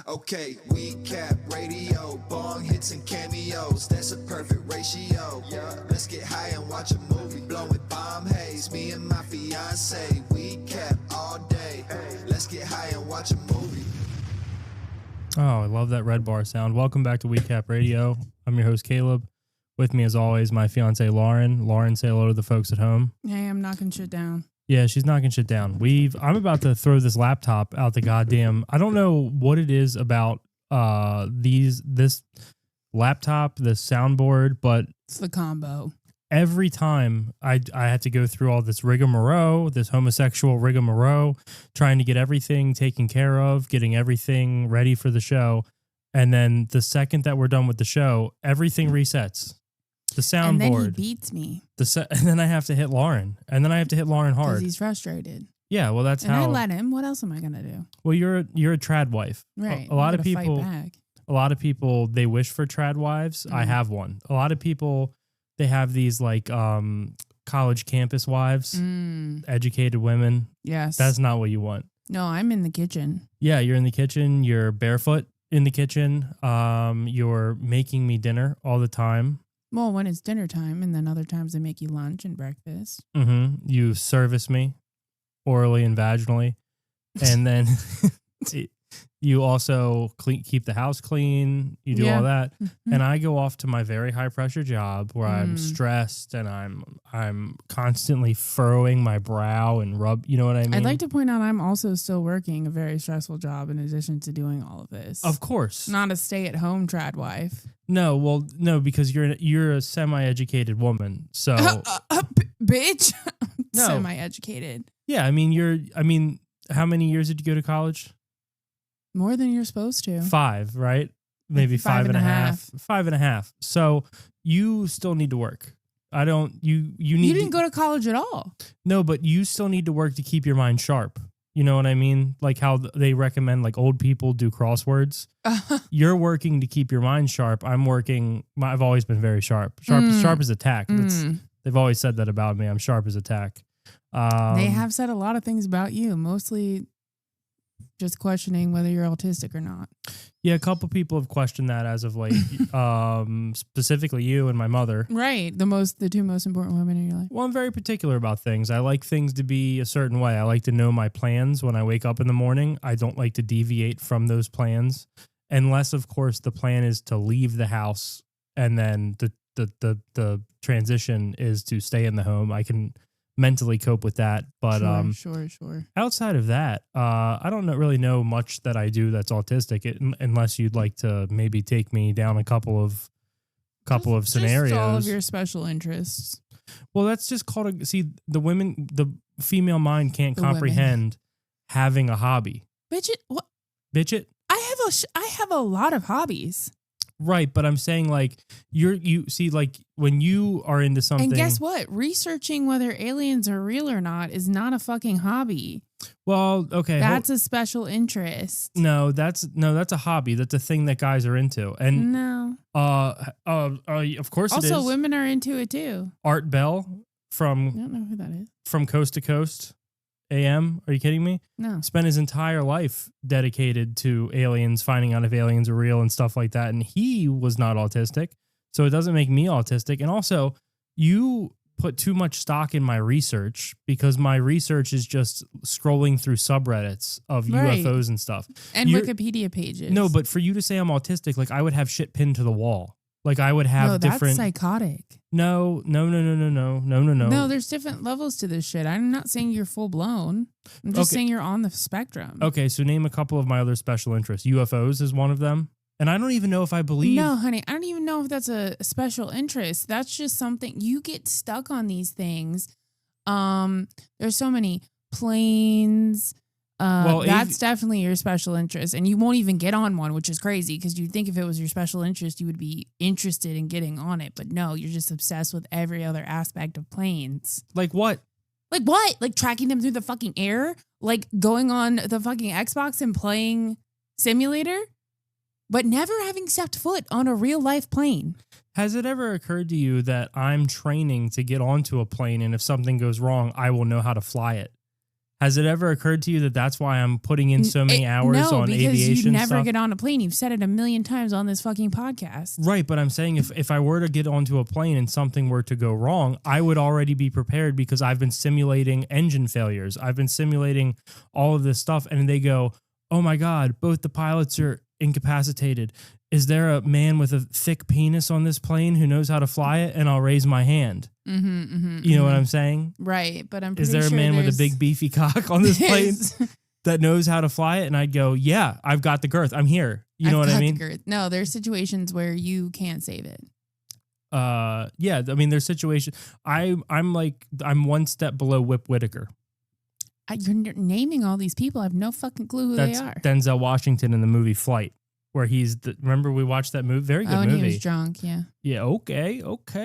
Okay, Weedcap Radio, bong hits and cameos, that's a perfect ratio. Let's get high and watch a movie, blowing bomb haze, me and my fiance, Weedcap all day. Let's get high and watch a movie. Oh, I love that red bar sound. Welcome back to Weedcap Radio. I'm your host, Caleb. With me, as always, my fiance, Lauren. Lauren, say hello to the folks at home. Hey, I'm knocking shit down. Yeah, she's knocking shit down. I'm about to throw this laptop out the goddamn. I don't know what it is about this laptop, this soundboard, but it's the combo. Every time I have to go through all this rigmarole, this homosexual rigmarole, trying to get everything taken care of, getting everything ready for the show, and then the second that we're done with the show, everything resets. The soundboard. And then he beats me. And then I have to hit Lauren. And then I have to hit Lauren hard. Because he's frustrated. Yeah, well, that's and how. I let him. What else am I gonna do? Well, you're a trad wife. Right. A lot of people, they wish for trad wives. Mm. I have one. A lot of people, they have these like college campus wives, educated women. Yes. That's not what you want. No, I'm in the kitchen. Yeah, you're in the kitchen. You're barefoot in the kitchen. You're making me dinner all the time. Well, when it's dinner time, and then other times they make you lunch and breakfast. Mm-hmm. You service me orally and vaginally. And then you also keep the house clean. You do all that. Mm-hmm. And I go off to my very high pressure job where I'm stressed and I'm constantly furrowing my brow and you know what I mean? I'd like to point out I'm also still working a very stressful job in addition to doing all of this. Of course. Not a stay-at-home trad wife. No, because you're a semi-educated woman. So bitch. No. Semi-educated. Yeah, how many years did you go to college? More than you're supposed to. 5, right? Maybe five and a half. 5.5. So you still need to work. You didn't go to college at all. No, but you still need to work to keep your mind sharp. You know what I mean? Like how they recommend like old people do crosswords. You're working to keep your mind sharp. I'm working. I've always been very sharp. Sharp as a tack. They've always said that about me. I'm sharp as a tack. They have said a lot of things about you, mostly just questioning whether you're autistic or not. Yeah, a couple people have questioned that as of late, specifically you and my mother. Right, the two most important women in your life. Well, I'm very particular about things. I like things to be a certain way. I like to know my plans when I wake up in the morning. I don't like to deviate from those plans, unless, of course, the plan is to leave the house and then the transition is to stay in the home. I can mentally cope with that, but sure. Outside of that, I don't really know much that I do that's autistic, unless you'd like to maybe take me down a couple of scenarios. Just all of your special interests. Well, that's just called the female mind can't comprehend having a hobby. Bitch it. What? Bitch it. I have a lot of hobbies. Right, but I'm saying like you see like when you are into something. And guess what? Researching whether aliens are real or not is not a fucking hobby. Well, okay. That's a special interest. No, that's a hobby. That's a thing that guys are into. And no. Of course it is. Also, women are into it too. Art Bell I don't know who that is. From Coast to Coast AM. Are you kidding me? No. Spent his entire life dedicated to aliens, finding out if aliens are real and stuff like that. And he was not autistic. So it doesn't make me autistic. And also, you put too much stock in my research because my research is just scrolling through subreddits of UFOs and stuff. And Wikipedia pages. No, but for you to say I'm autistic, like I would have shit pinned to the wall. Like I would have different. No, that's psychotic. No. No, there's different levels to this shit. I'm not saying you're full blown. I'm just saying you're on the spectrum. Okay, so name a couple of my other special interests. UFOs is one of them. And I don't even know if I believe. No, honey, I don't even know if that's a special interest. That's just something you get stuck on these things. There's so many planes. That's definitely your special interest, and you won't even get on one, which is crazy because you'd think if it was your special interest, you would be interested in getting on it. But no, you're just obsessed with every other aspect of planes. Like what? Like what? Like tracking them through the fucking air? Like going on the fucking Xbox and playing simulator? But never having stepped foot on a real life plane. Has it ever occurred to you that I'm training to get onto a plane, and if something goes wrong, I will know how to fly it? Has it ever occurred to you that that's why I'm putting in so many hours on aviation because you never stuff? get on a plane. You've said it a million times on this fucking podcast. Right, but I'm saying if I were to get onto a plane and something were to go wrong, I would already be prepared because I've been simulating engine failures. I've been simulating all of this stuff, and they go, oh my God, both the pilots are incapacitated. Is there a man with a thick penis on this plane who knows how to fly it? And I'll raise my hand. You know what I'm saying? Right, but I'm pretty Is there a sure man with a big beefy cock on this plane that knows how to fly it? And I'd go, yeah, I've got the girth. I'm here. You know what I mean? No, there's situations where you can't save it. Yeah, I mean, there's situations. I'm one step below Whip Whitaker. You're naming all these people. I have no fucking clue who That's they are. Denzel Washington in the movie Flight, where remember we watched that movie? Very good movie. And he was drunk, yeah. Yeah, okay,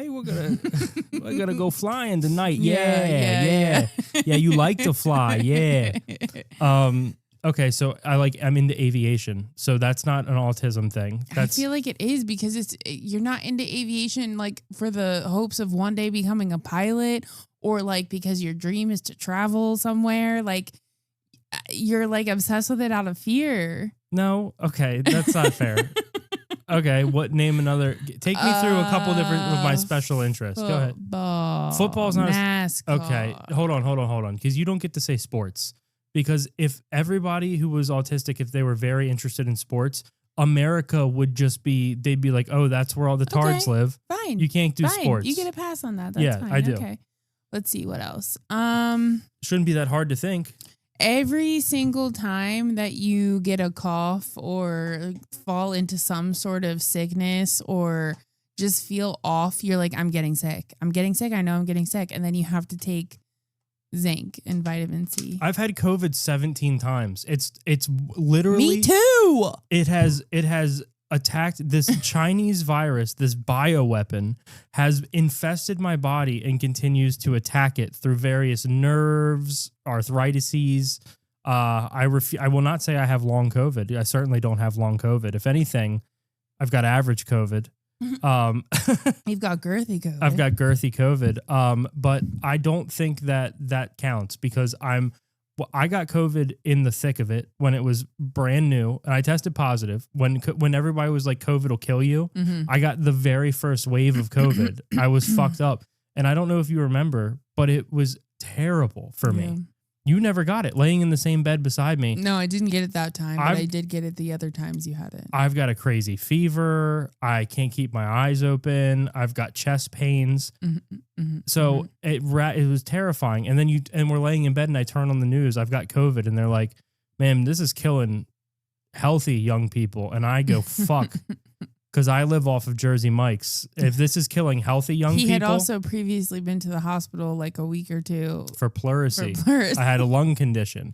we're gonna go flying tonight. Yeah. You like to fly, yeah. Okay, so I'm into aviation, so that's not an autism thing. I feel like it is because you're not into aviation like for the hopes of one day becoming a pilot, or like because your dream is to travel somewhere. Like you're like obsessed with it out of fear. No, okay, that's not fair. Okay, name another? Take me through a couple different of my special interests. Go ahead. Football's not NASCAR. Okay, hold on, because you don't get to say sports. Because if everybody who was autistic, if they were very interested in sports, America would they'd be like, oh, that's where all the tards live. Fine. You can't do sports. You get a pass on that. That's fine. I do. Okay. Let's see what else. Shouldn't be that hard to think. Every single time that you get a cough or fall into some sort of sickness or just feel off, you're like, I'm getting sick. I know I'm getting sick. And then you have to take zinc and vitamin C. I've had COVID 17 times. It's literally Me too. It has attacked this Chinese virus, this bioweapon has infested my body and continues to attack it through various nerves, arthritises. I will not say I have long COVID. I certainly don't have long COVID. If anything, I've got average COVID. You've got girthy COVID. I've got girthy COVID. But I don't think that counts because I got COVID in the thick of it when it was brand new, and I tested positive when everybody was like, COVID will kill you. Mm-hmm. I got the very first wave of COVID. I was fucked up. And I don't know if you remember, but it was terrible for me. You never got it, laying in the same bed beside me. No, I didn't get it that time, but I did get it the other times you had it. I've got a crazy fever. I can't keep my eyes open. I've got chest pains. So it was terrifying. And then we're laying in bed and I turn on the news. I've got COVID and they're like, man, this is killing healthy young people. And I go, fuck. Because I live off of Jersey Mike's. If this is killing healthy young people. He had also previously been to the hospital like a week or two. For pleurisy. I had a lung condition.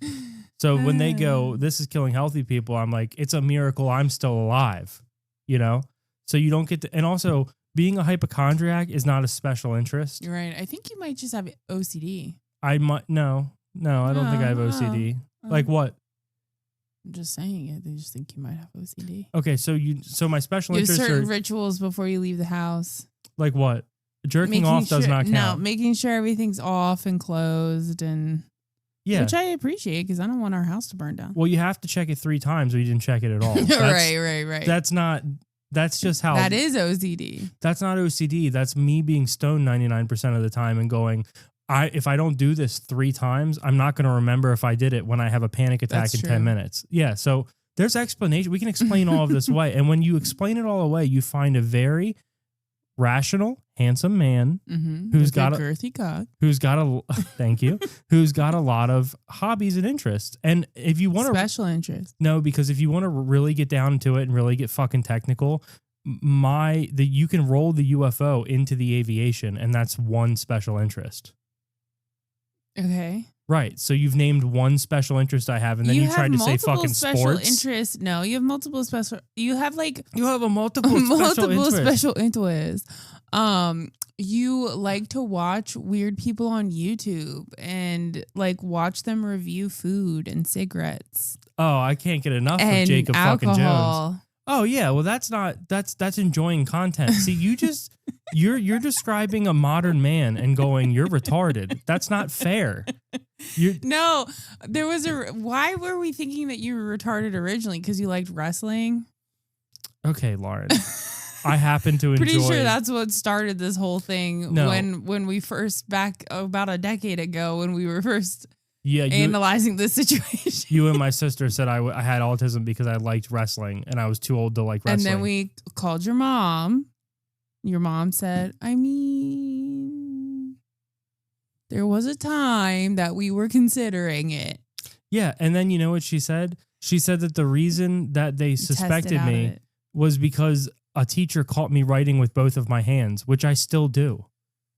So when they go, this is killing healthy people, I'm like, it's a miracle I'm still alive. You know? So you don't get to. And also, being a hypochondriac is not a special interest. You're right. I think you might just have OCD. I might. No, I don't think I have OCD. Like what? I'm just saying it. They just think you might have OCD. Okay, so my special interests certain rituals before you leave the house. Like what? Jerking off does not count. No, making sure everything's off and closed and which I appreciate because I don't want our house to burn down. Well, you have to check it 3 times or you didn't check it at all. Right. That's just how. That is OCD. That's not OCD. That's me being stoned 99% of the time and going, if I don't do this 3 times, I'm not going to remember if I did it when I have a panic attack in 10 minutes. Yeah. So there's explanation. We can explain all of this away. And when you explain it all away, you find a very rational, handsome man who's got a girthy cock, thank you, who's got a lot of hobbies and interests. And if you want special interest, no, because if you want to really get down to it and really get fucking technical, you can roll the UFO into the aviation, and that's one special interest. Okay. Right. So you've named one special interest I have, and then you tried to say fucking sports. Interest. No, you have multiple special. You have a multiple special interests. You like to watch weird people on YouTube and like watch them review food and cigarettes. Oh, I can't get enough of Jacob fucking Jones. Oh yeah, well that's enjoying content. See, You're describing a modern man and going, you're retarded. That's not fair. No, there was why were we thinking that you were retarded originally? Because you liked wrestling? Okay, Lauren. I happen to enjoy. Pretty sure that's what started this whole thing. No. When we first, back about a decade ago, when we were first analyzing this situation. You and my sister said I had autism because I liked wrestling and I was too old to like wrestling. And then we called your mom. Your mom said, I mean, there was a time that we were considering it. Yeah. And then you know what she said? She said that the reason that they suspected me was because a teacher caught me writing with both of my hands, which I still do.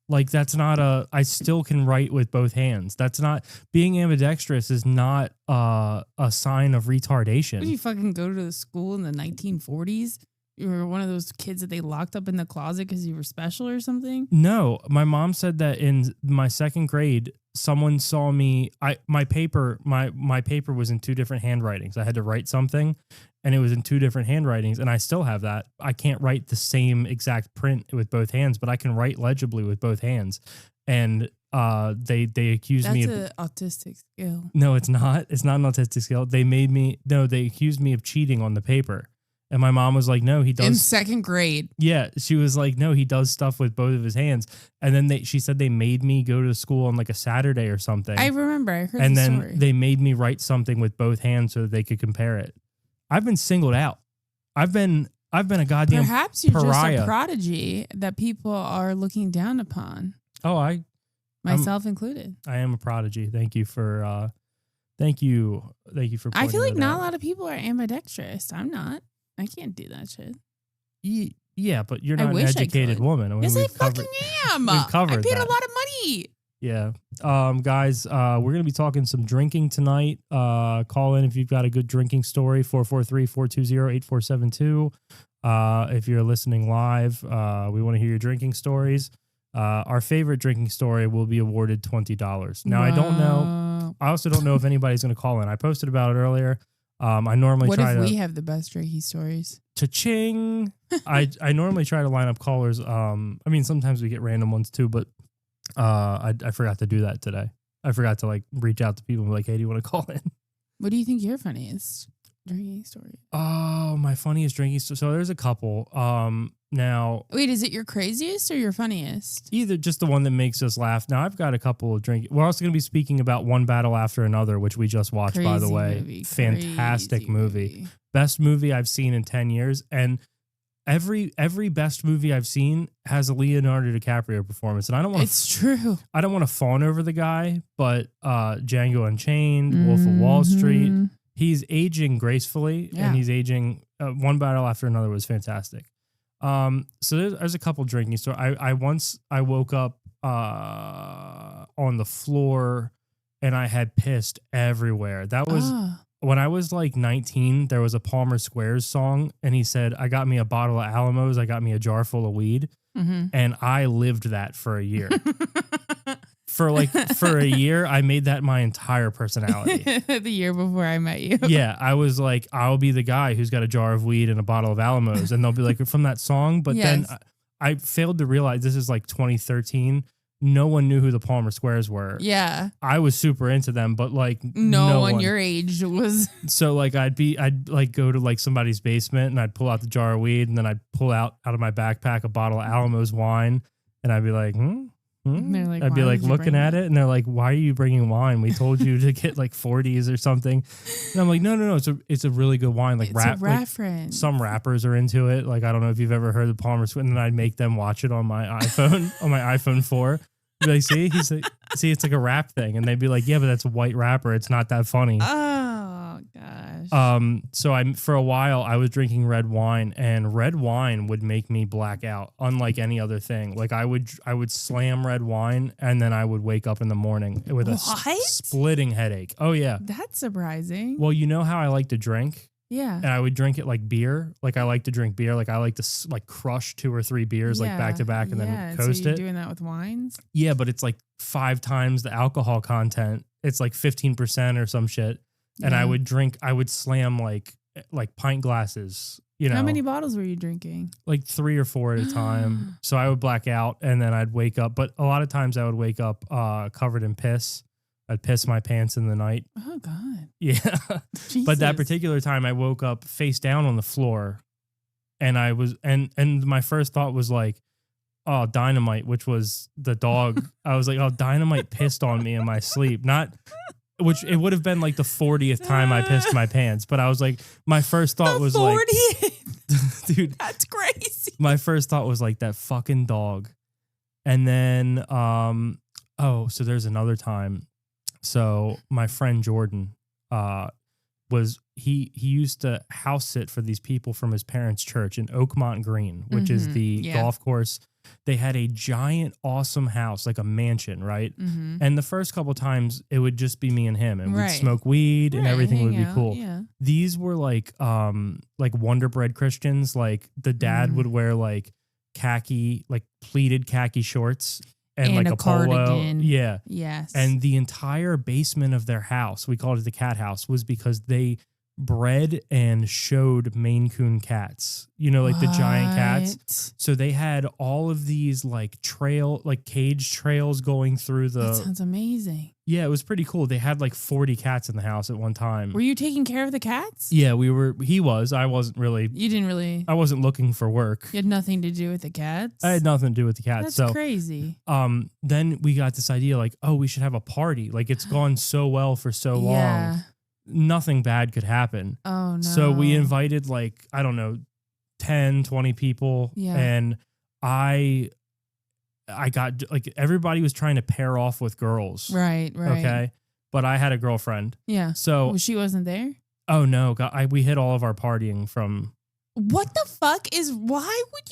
Like, that's not I still can write with both hands. That's not, being ambidextrous is not a sign of retardation. Did you fucking go to the school in the 1940s? You were one of those kids that they locked up in the closet because you were special or something? No, my mom said that in my second grade, someone saw me. My paper was in two different handwritings. I had to write something, and it was in two different handwritings, and I still have that. I can't write the same exact print with both hands, but I can write legibly with both hands. And they accused me of an autistic skill. No, it's not. It's not an autistic skill. They accused me of cheating on the paper. And my mom was like, no, he does. In second grade. Yeah. She was like, no, he does stuff with both of his hands. And then she said they made me go to school on like a Saturday or something. I remember. I heard and the then story. They made me write something with both hands so that they could compare it. I've been singled out. I've been a goddamn Perhaps you're pariah. just a prodigy that people are looking down upon. Oh, myself included. I am a prodigy. Thank you for Thank you for I feel like pointing not that a lot of people are ambidextrous. I'm not. I can't do that shit. Yeah, but you're not an educated woman. I mean, yes, I fucking am. We've covered I paid that. a lot of money. Yeah. Guys, we're going to be talking some drinking tonight. Call in if you've got a good drinking story, 443-420-8472. If you're listening live, we want to hear your drinking stories. Our favorite drinking story will be awarded $20. Now, I don't know. I also don't know if anybody's going to call in. I posted about it earlier. I normally what if we have the best drinking stories? Cha-ching. I normally try to line up callers. I mean, sometimes we get random ones too, but I forgot to do that today. I forgot to like reach out to people and be like, hey, do you want to call in? What do you think your funniest drinking story? Oh, my funniest drinking story. So there's a couple. Now, wait, is it your craziest or your funniest? Either, just the one that makes us laugh. Now, I've got a couple of drinking. We're also going to be speaking about One Battle After Another, which we just watched, by the way. Fantastic movie. Best movie I've seen in 10 years. And every best movie I've seen has a Leonardo DiCaprio performance. And I don't want It's true. I don't want to fawn over the guy, but Django Unchained, Wolf of Wall Street, he's aging gracefully, and he's aging. One Battle After Another was fantastic. So there's a couple drinking stories. I woke up on the floor and I had pissed everywhere. That was when I was like 19. There was a Palmer Squares song, and he said, "I got me a bottle of Alamos. I got me a jar full of weed," and I lived that for a year. For a year, I made that my entire personality. The year before I met you. Yeah, I was like, I'll be the guy who's got a jar of weed and a bottle of Alamos. And they'll be like, from that song. But then I failed to realize this is like 2013. No one knew who the Palmer Squares were. Yeah. I was super into them, but like no one your age was. So like I'd like go to like somebody's basement and I'd pull out the jar of weed, and then I'd pull out of my backpack a bottle of Alamos wine, and I'd be like, Like, I'd be like looking at it, and they're like, "Why are you bringing wine? We told you to get like 40s or something." And I'm like, "No, it's a really good wine. Like, it's a reference. Like, some rappers are into it. Like, I don't know if you've ever heard the Palmer Square." And then I'd make them watch it on my iPhone, on my iPhone 4. Be like, see, it's like a rap thing, and they'd be like, "Yeah, but that's a white rapper. It's not that funny." Oh gosh. So for a while I was drinking red wine, and red wine would make me black out, unlike any other thing. Like I would slam red wine, and then I would wake up in the morning with a splitting headache. Oh yeah, that's surprising. Well, you know how I like to drink. Yeah. And I would drink it like beer. Like I like to drink beer. Like I like to like crush 2 or 3 beers like back to back and then coast so you're it. Doing that with wines? Yeah, but it's like 5 times the alcohol content. It's like 15% or some shit. And I would slam like pint glasses you know. How many bottles were you drinking? Like 3 or 4 at a time. So I would black out and then I'd wake up. But a lot of times I would wake up covered in piss. I'd piss my pants in the night. Oh, God. Yeah. Jesus. But that particular time I woke up face down on the floor and I was, and my first thought was like, oh, Dynamite, which was the dog. I was like, oh, Dynamite pissed on me in my sleep. Which it would have been like the 40th time I pissed my pants. But I was like, my first thought was 40th? Like, dude, that's crazy. My first thought was like that fucking dog. And then, so there's another time. So my friend Jordan, he used to house sit for these people from his parents' church in Oakmont Green, which is the golf course. They had a giant, awesome house, like a mansion, right? Mm-hmm. And the first couple times, it would just be me and him, and we'd smoke weed, and everything would be cool. Yeah. These were like Wonder Bread Christians. Like the dad would wear like khaki, like pleated khaki shorts. And like a cardigan. Polo. Yeah. Yes. And the entire basement of their house, we called it the cat house, was because they bred and showed Maine Coon cats, you know, like the giant cats. So they had all of these like cage trails going through the. That sounds amazing. Yeah, it was pretty cool. They had like 40 cats in the house at one time. Were you taking care of the cats? Yeah, we were. He was. I wasn't really. You didn't really. I wasn't looking for work. You had nothing to do with the cats? I had nothing to do with the cats. That's crazy. Then we got this idea like, oh, we should have a party. Like it's gone so well for so long. Nothing bad could happen. Oh, no. So we invited like, I don't know, 10, 20 people. Yeah. And I got like, everybody was trying to pair off with girls. Right. Okay. But I had a girlfriend. Yeah. So. Well, she wasn't there? Oh, no. We hit all of our partying from. What the fuck is, why would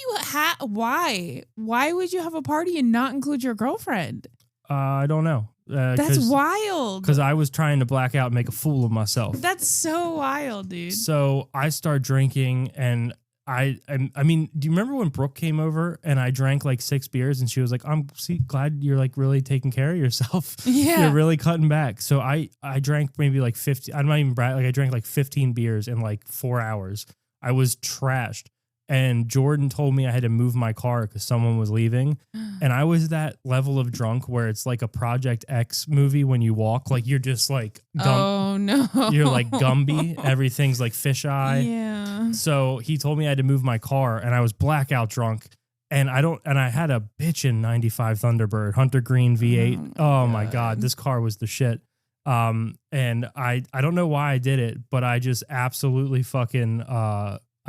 you have a party and not include your girlfriend? I don't know. That's wild. Because I was trying to black out and make a fool of myself. That's so wild, dude. So I start drinking, and I mean, do you remember when Brooke came over and I drank like 6 beers and she was like, I'm glad you're like really taking care of yourself. Yeah. You're really cutting back. So I drank maybe like 50. I'm not even bragging. Like I drank like 15 beers in like 4 hours. I was trashed. And Jordan told me I had to move my car because someone was leaving. And I was that level of drunk where it's like a Project X movie when you walk. Like you're just like, oh no. You're like Gumby. Everything's like fisheye. Yeah. So he told me I had to move my car and I was blackout drunk. And I had a bitchin' 95 Thunderbird, Hunter Green V8. Oh my God. This car was the shit. And I don't know why I did it, but I just absolutely fucking,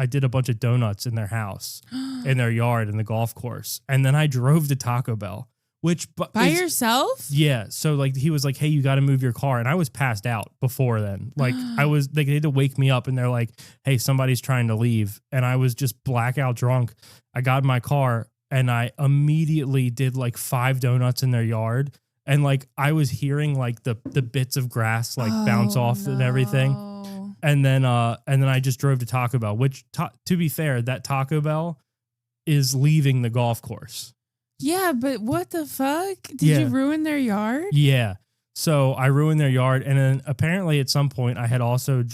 I did a bunch of donuts in their house, in their yard, in the golf course. And then I drove to Taco Bell, which... By yourself? Yeah. So like he was like, hey, you got to move your car. And I was passed out before then. Like they had to wake me up and they're like, hey, somebody's trying to leave. And I was just blackout drunk. I got in my car and I immediately did like 5 donuts in their yard. And like I was hearing like the bits of grass like bounce off and everything. And then I just drove to Taco Bell, which to be fair, that Taco Bell is leaving the golf course. Yeah, but what the fuck? Did you ruin their yard? Yeah. So I ruined their yard. And then apparently at some point I had also,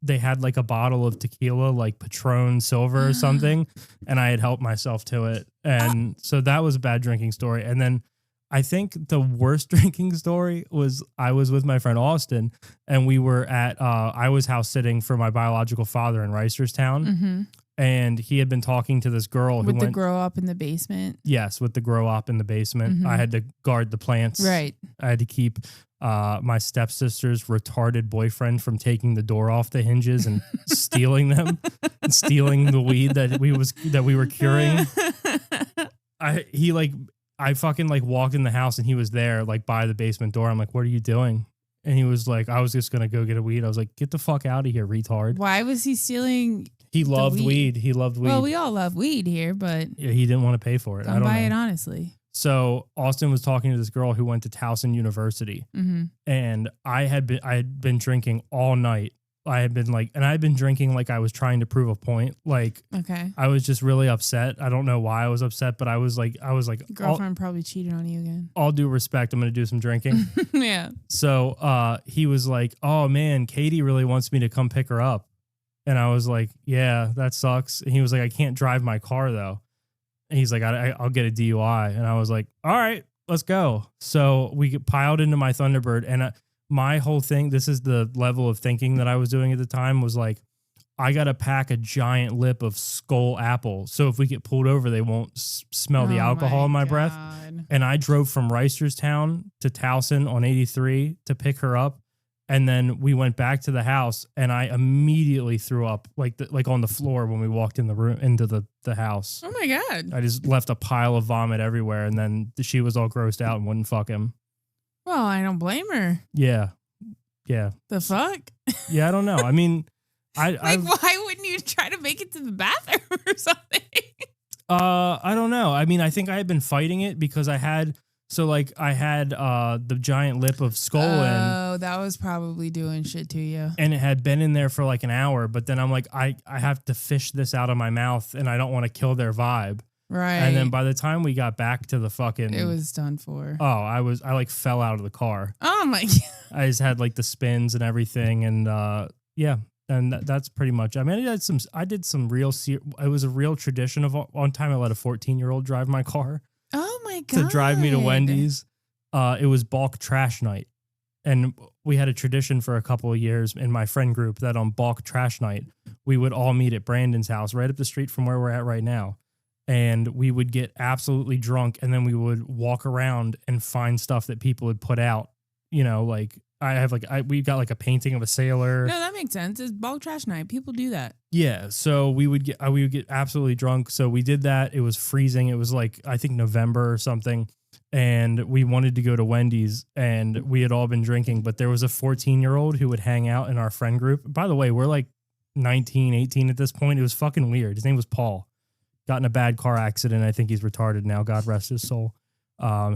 they had like a bottle of tequila, like Patron Silver or something. And I had helped myself to it. And so that was a bad drinking story. And then I think the worst drinking story was I was with my friend Austin and we were at, I was house sitting for my biological father in Reisterstown. Mm-hmm. And he had been talking to this girl with the grow up in the basement. Yes, with the grow up in the basement. Mm-hmm. I had to guard the plants. Right. I had to keep my stepsister's retarded boyfriend from taking the door off the hinges and stealing them, and stealing the weed that we were curing. I fucking like walked in the house and he was there like by the basement door. I'm like, what are you doing? And he was like, I was just going to go get a weed. I was like, get the fuck out of here, retard. Why was he stealing? He loved weed. He loved weed. Well, we all love weed here, but yeah, he didn't want to pay for it. Don't buy it, honestly. So Austin was talking to this girl who went to Towson University, and I had been drinking all night. I had been drinking like I was trying to prove a point. Like, okay, I was just really upset. I don't know why I was upset, but I was like, girlfriend probably cheated on you again. All due respect, I'm going to do some drinking. Yeah. So he was like, oh man, Katie really wants me to come pick her up. And I was like, yeah, that sucks. And he was like, I can't drive my car though. And he's like, I'll get a DUI. And I was like, all right, let's go. So we get piled into my Thunderbird. And my whole thing, this is the level of thinking that I was doing at the time, was like, I got to pack a giant lip of Skull apple. So if we get pulled over, they won't smell the alcohol in my breath. And I drove from Reisterstown to Towson on 83 to pick her up. And then we went back to the house and I immediately threw up like on the floor when we walked in the room into the house. Oh my God. I just left a pile of vomit everywhere. And then she was all grossed out and wouldn't fuck him. Well, I don't blame her. Yeah. Yeah. The fuck? Yeah. I don't know. I mean, why wouldn't you try to make it to the bathroom or something? I don't know. I mean, I think I had been fighting it because I had the giant lip of Skull in. Oh, that was probably doing shit to you. And it had been in there for like an hour, but then I'm like, I have to fish this out of my mouth and I don't want to kill their vibe. Right. And then by the time we got back to the fucking... It was done for. Oh, I like fell out of the car. Oh my God. I just had like the spins and everything. And yeah. And that's pretty much. I mean, I did some real. It was a real tradition of one time I let a 14-year-old drive my car. Oh my God! To drive me to Wendy's. It was bulk trash night, and we had a tradition for a couple of years in my friend group that on bulk trash night we would all meet at Brandon's house right up the street from where we're at right now, and we would get absolutely drunk, and then we would walk around and find stuff that people had put out. You know, like. We got like a painting of a sailor. No, that makes sense. It's bulk trash night. People do that. Yeah. So we would get absolutely drunk. So we did that. It was freezing. It was like, I think November or something. And we wanted to go to Wendy's and we had all been drinking, but there was a 14-year-old who would hang out in our friend group. By the way, we're like 19, 18 at this point. It was fucking weird. His name was Paul. Got in a bad car accident. I think he's retarded now. God rest his soul.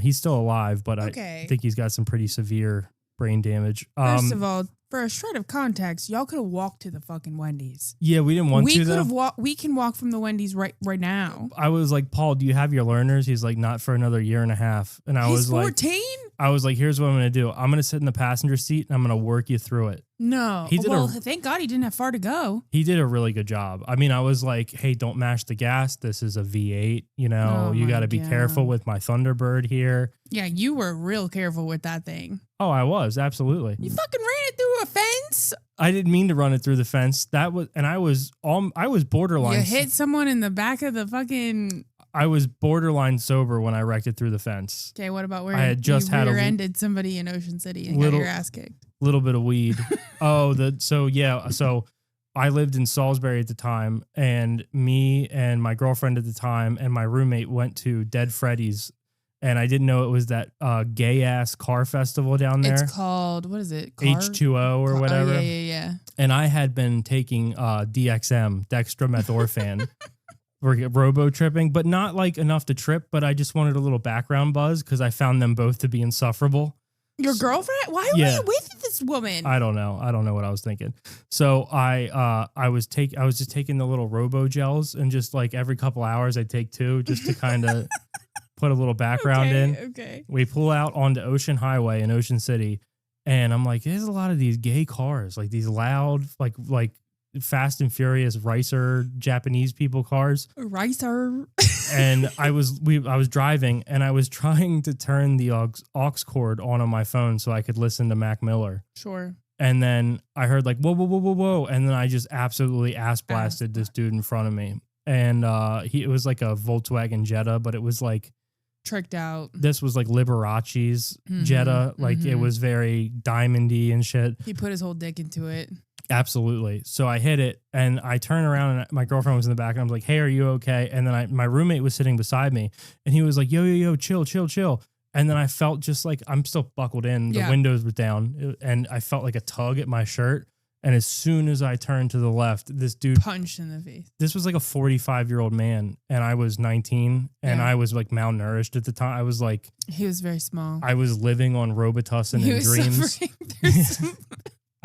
He's still alive, but I think he's got some pretty severe brain damage. First of all, for a shred of context, y'all could have walked to the fucking Wendy's. Yeah, we didn't want to. We could have walked. We can walk from the Wendy's right now. I was like, Paul, do you have your learners? He's like, not for another year and a half. And He's 14? I was like, here's what I'm going to do. I'm going to sit in the passenger seat and I'm going to work you through it. No. Thank God he didn't have far to go. He did a really good job. I mean, I was like, hey, don't mash the gas. This is a V8. You know, you got to be careful with my Thunderbird here. Yeah, you were real careful with that thing. Oh, I was. Absolutely. You fucking ran it through a fence? I didn't mean to run it through the fence. I was borderline. You hit someone in the back of the fucking... I was borderline sober when I wrecked it through the fence. Okay, what about where I had just had rear-ended somebody in Ocean City and got your ass kicked? Little bit of weed. So I lived in Salisbury at the time, and me and my girlfriend at the time and my roommate went to Dead Freddy's, and I didn't know it was that gay ass car festival down there. It's called, what is it? H2O or whatever. Oh, yeah. And I had been taking DXM, dextromethorphan. We're robo tripping, but not like enough to trip, but I just wanted a little background buzz because I found them both to be insufferable. Your girlfriend? Why were you with this woman? I don't know. I don't know what I was thinking. So I was just taking the little robo gels, and just like every couple hours I'd take two just to kind of put a little background in. Okay. We pull out onto Ocean Highway in Ocean City, and I'm like, there's a lot of these gay cars, like these loud, like Fast and Furious Ricer Japanese people cars. Ricer. And I was driving and I was trying to turn the aux cord on my phone so I could listen to Mac Miller. Sure. And then I heard like, whoa. And then I just absolutely ass blasted this dude in front of me. And it was like a Volkswagen Jetta, but it was like tricked out. This was like Liberace's Jetta. Like it was very diamondy and shit. He put his whole dick into it. Absolutely. So I hit it and I turned around and my girlfriend was in the back and I was like, hey, are you okay? And then my roommate was sitting beside me and he was like, yo, chill. And then I felt just like I'm still buckled in. The windows were down and I felt like a tug at my shirt. And as soon as I turned to the left, this dude punched in the face. This was like a 45-year-old man and I was 19 and I was like malnourished at the time. I was like, he was very small. I was living on Robitussin and dreams.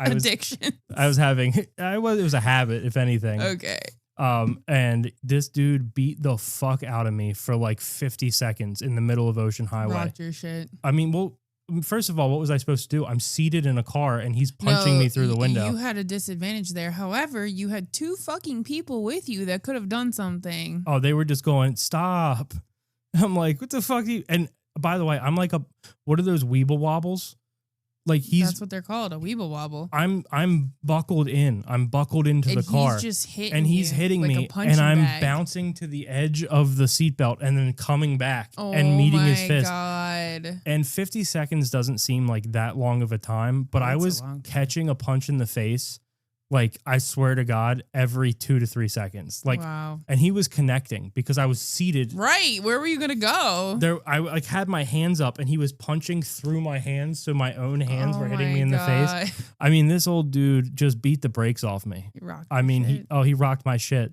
Addiction. It was a habit, if anything. Okay. And this dude beat the fuck out of me for like 50 seconds in the middle of Ocean Highway. Rocked your shit. I mean, well, first of all, what was I supposed to do? I'm seated in a car and he's punching me through the window. You had a disadvantage there. However, you had 2 fucking people with you that could have done something. Oh, they were just going, stop. I'm like, what the fuck? And by the way, I'm like what are those weeble wobbles? Like that's what they're called, a weeble wobble. I'm buckled in. I'm buckled into the car. He's just hitting and he's hitting like me, and I'm bouncing to the edge of the seatbelt and then coming back and meeting his fist. Oh my God. And 50 seconds doesn't seem like that long of a time, but I was catching a punch in the face. Like, I swear to God, every 2 to 3 seconds. Like, wow. And he was connecting because I was seated. Right. Where were you going to go? There, I like had my hands up and he was punching through my hands. So my own hands were hitting me in the face. I mean, this old dude just beat the brakes off me. He rocked he rocked my shit.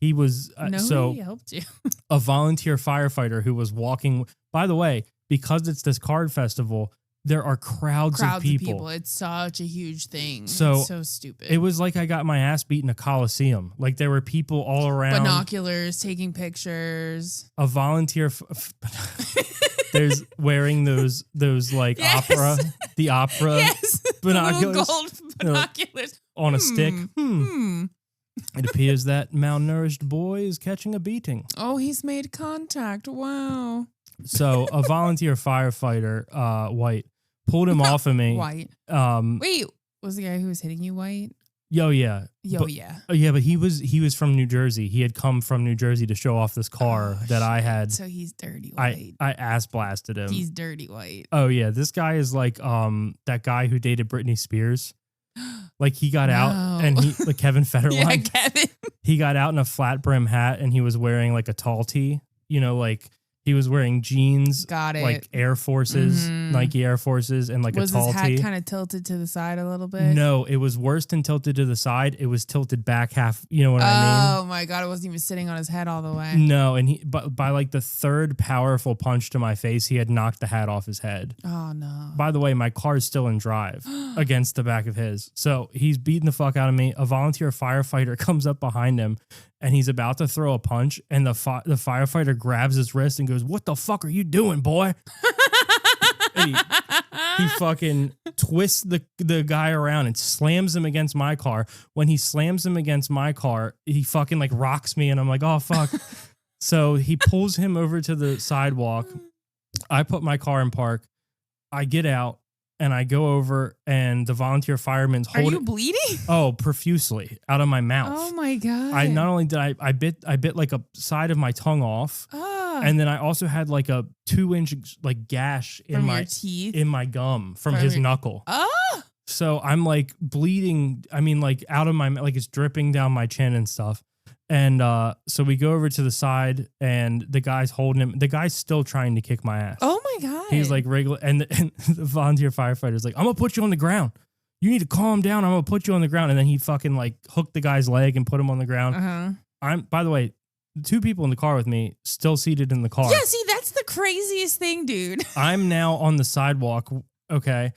He was, he helped you. A volunteer firefighter who was walking, by the way, because it's this card festival, there are crowds of people. It's such a huge thing. So, it's so stupid. It was like I got my ass beat in a coliseum. Like there were people all around. Binoculars, taking pictures. A volunteer. There's wearing those like opera, the opera binoculars. The gold binoculars. On a stick. It appears that malnourished boy is catching a beating. Oh, he's made contact. Wow. So a volunteer firefighter, white, pulled him off of me. White. Wait, was the guy who was hitting you white? Yeah. But he was from New Jersey. He had come from New Jersey to show off this car that I had. So he's dirty white. I ass blasted him. He's dirty white. Oh yeah, this guy is like that guy who dated Britney Spears. Like he got out and he like Kevin Federline. Yeah, Kevin. He got out in a flat brim hat and he was wearing like a tall tee. You know, like. He was wearing jeans, got it, like Air Forces, Nike Air Forces, and like a tall tee. Was his hat kind of tilted to the side a little bit? No, it was worse than tilted to the side. It was tilted back half. You know what I mean? Oh my God, it wasn't even sitting on his head all the way. No, and by like the third powerful punch to my face, he had knocked the hat off his head. Oh no! By the way, my car is still in drive against the back of his. So he's beating the fuck out of me. A volunteer firefighter comes up behind him. And he's about to throw a punch, and the firefighter grabs his wrist and goes, "What the fuck are you doing, boy?" he fucking twists the guy around and slams him against my car. When he slams him against my car, he fucking like rocks me, and I'm like, "Oh fuck!" So he pulls him over to the sidewalk. I put my car in park. I get out. And I go over, and the volunteer fireman's holding. Are you bleeding? Oh, profusely out of my mouth. Oh my God! I not only did I bit like a side of my tongue off, and then I also had like a 2-inch like gash in my teeth, in my gum from his knuckle. Oh. So I'm like bleeding. I mean, like out of my like it's dripping down my chin and stuff. And so we go over to the side, and the guy's holding him. The guy's still trying to kick my ass. Oh my God! He's like regular, and the volunteer firefighter's like, "I'm gonna put you on the ground. You need to calm down. I'm gonna put you on the ground." And then he fucking like hooked the guy's leg and put him on the ground. By the way, 2 people in the car with me, still seated in the car. Yeah, see, that's the craziest thing, dude. I'm now on the sidewalk. Okay.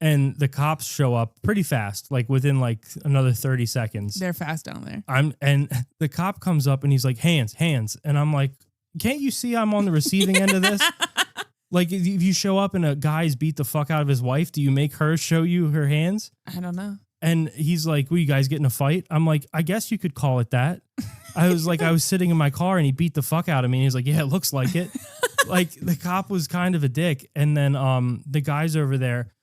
And the cops show up pretty fast, like within like another 30 seconds. They're fast down there. And the cop comes up and he's like, hands. And I'm like, can't you see I'm on the receiving end of this? Like if you show up and a guy's beat the fuck out of his wife, do you make her show you her hands? I don't know. And he's like, well, you guys get in a fight? I'm like, I guess you could call it that. I was sitting in my car and he beat the fuck out of me. And he's like, yeah, it looks like it. Like the cop was kind of a dick. And then the guy's over there.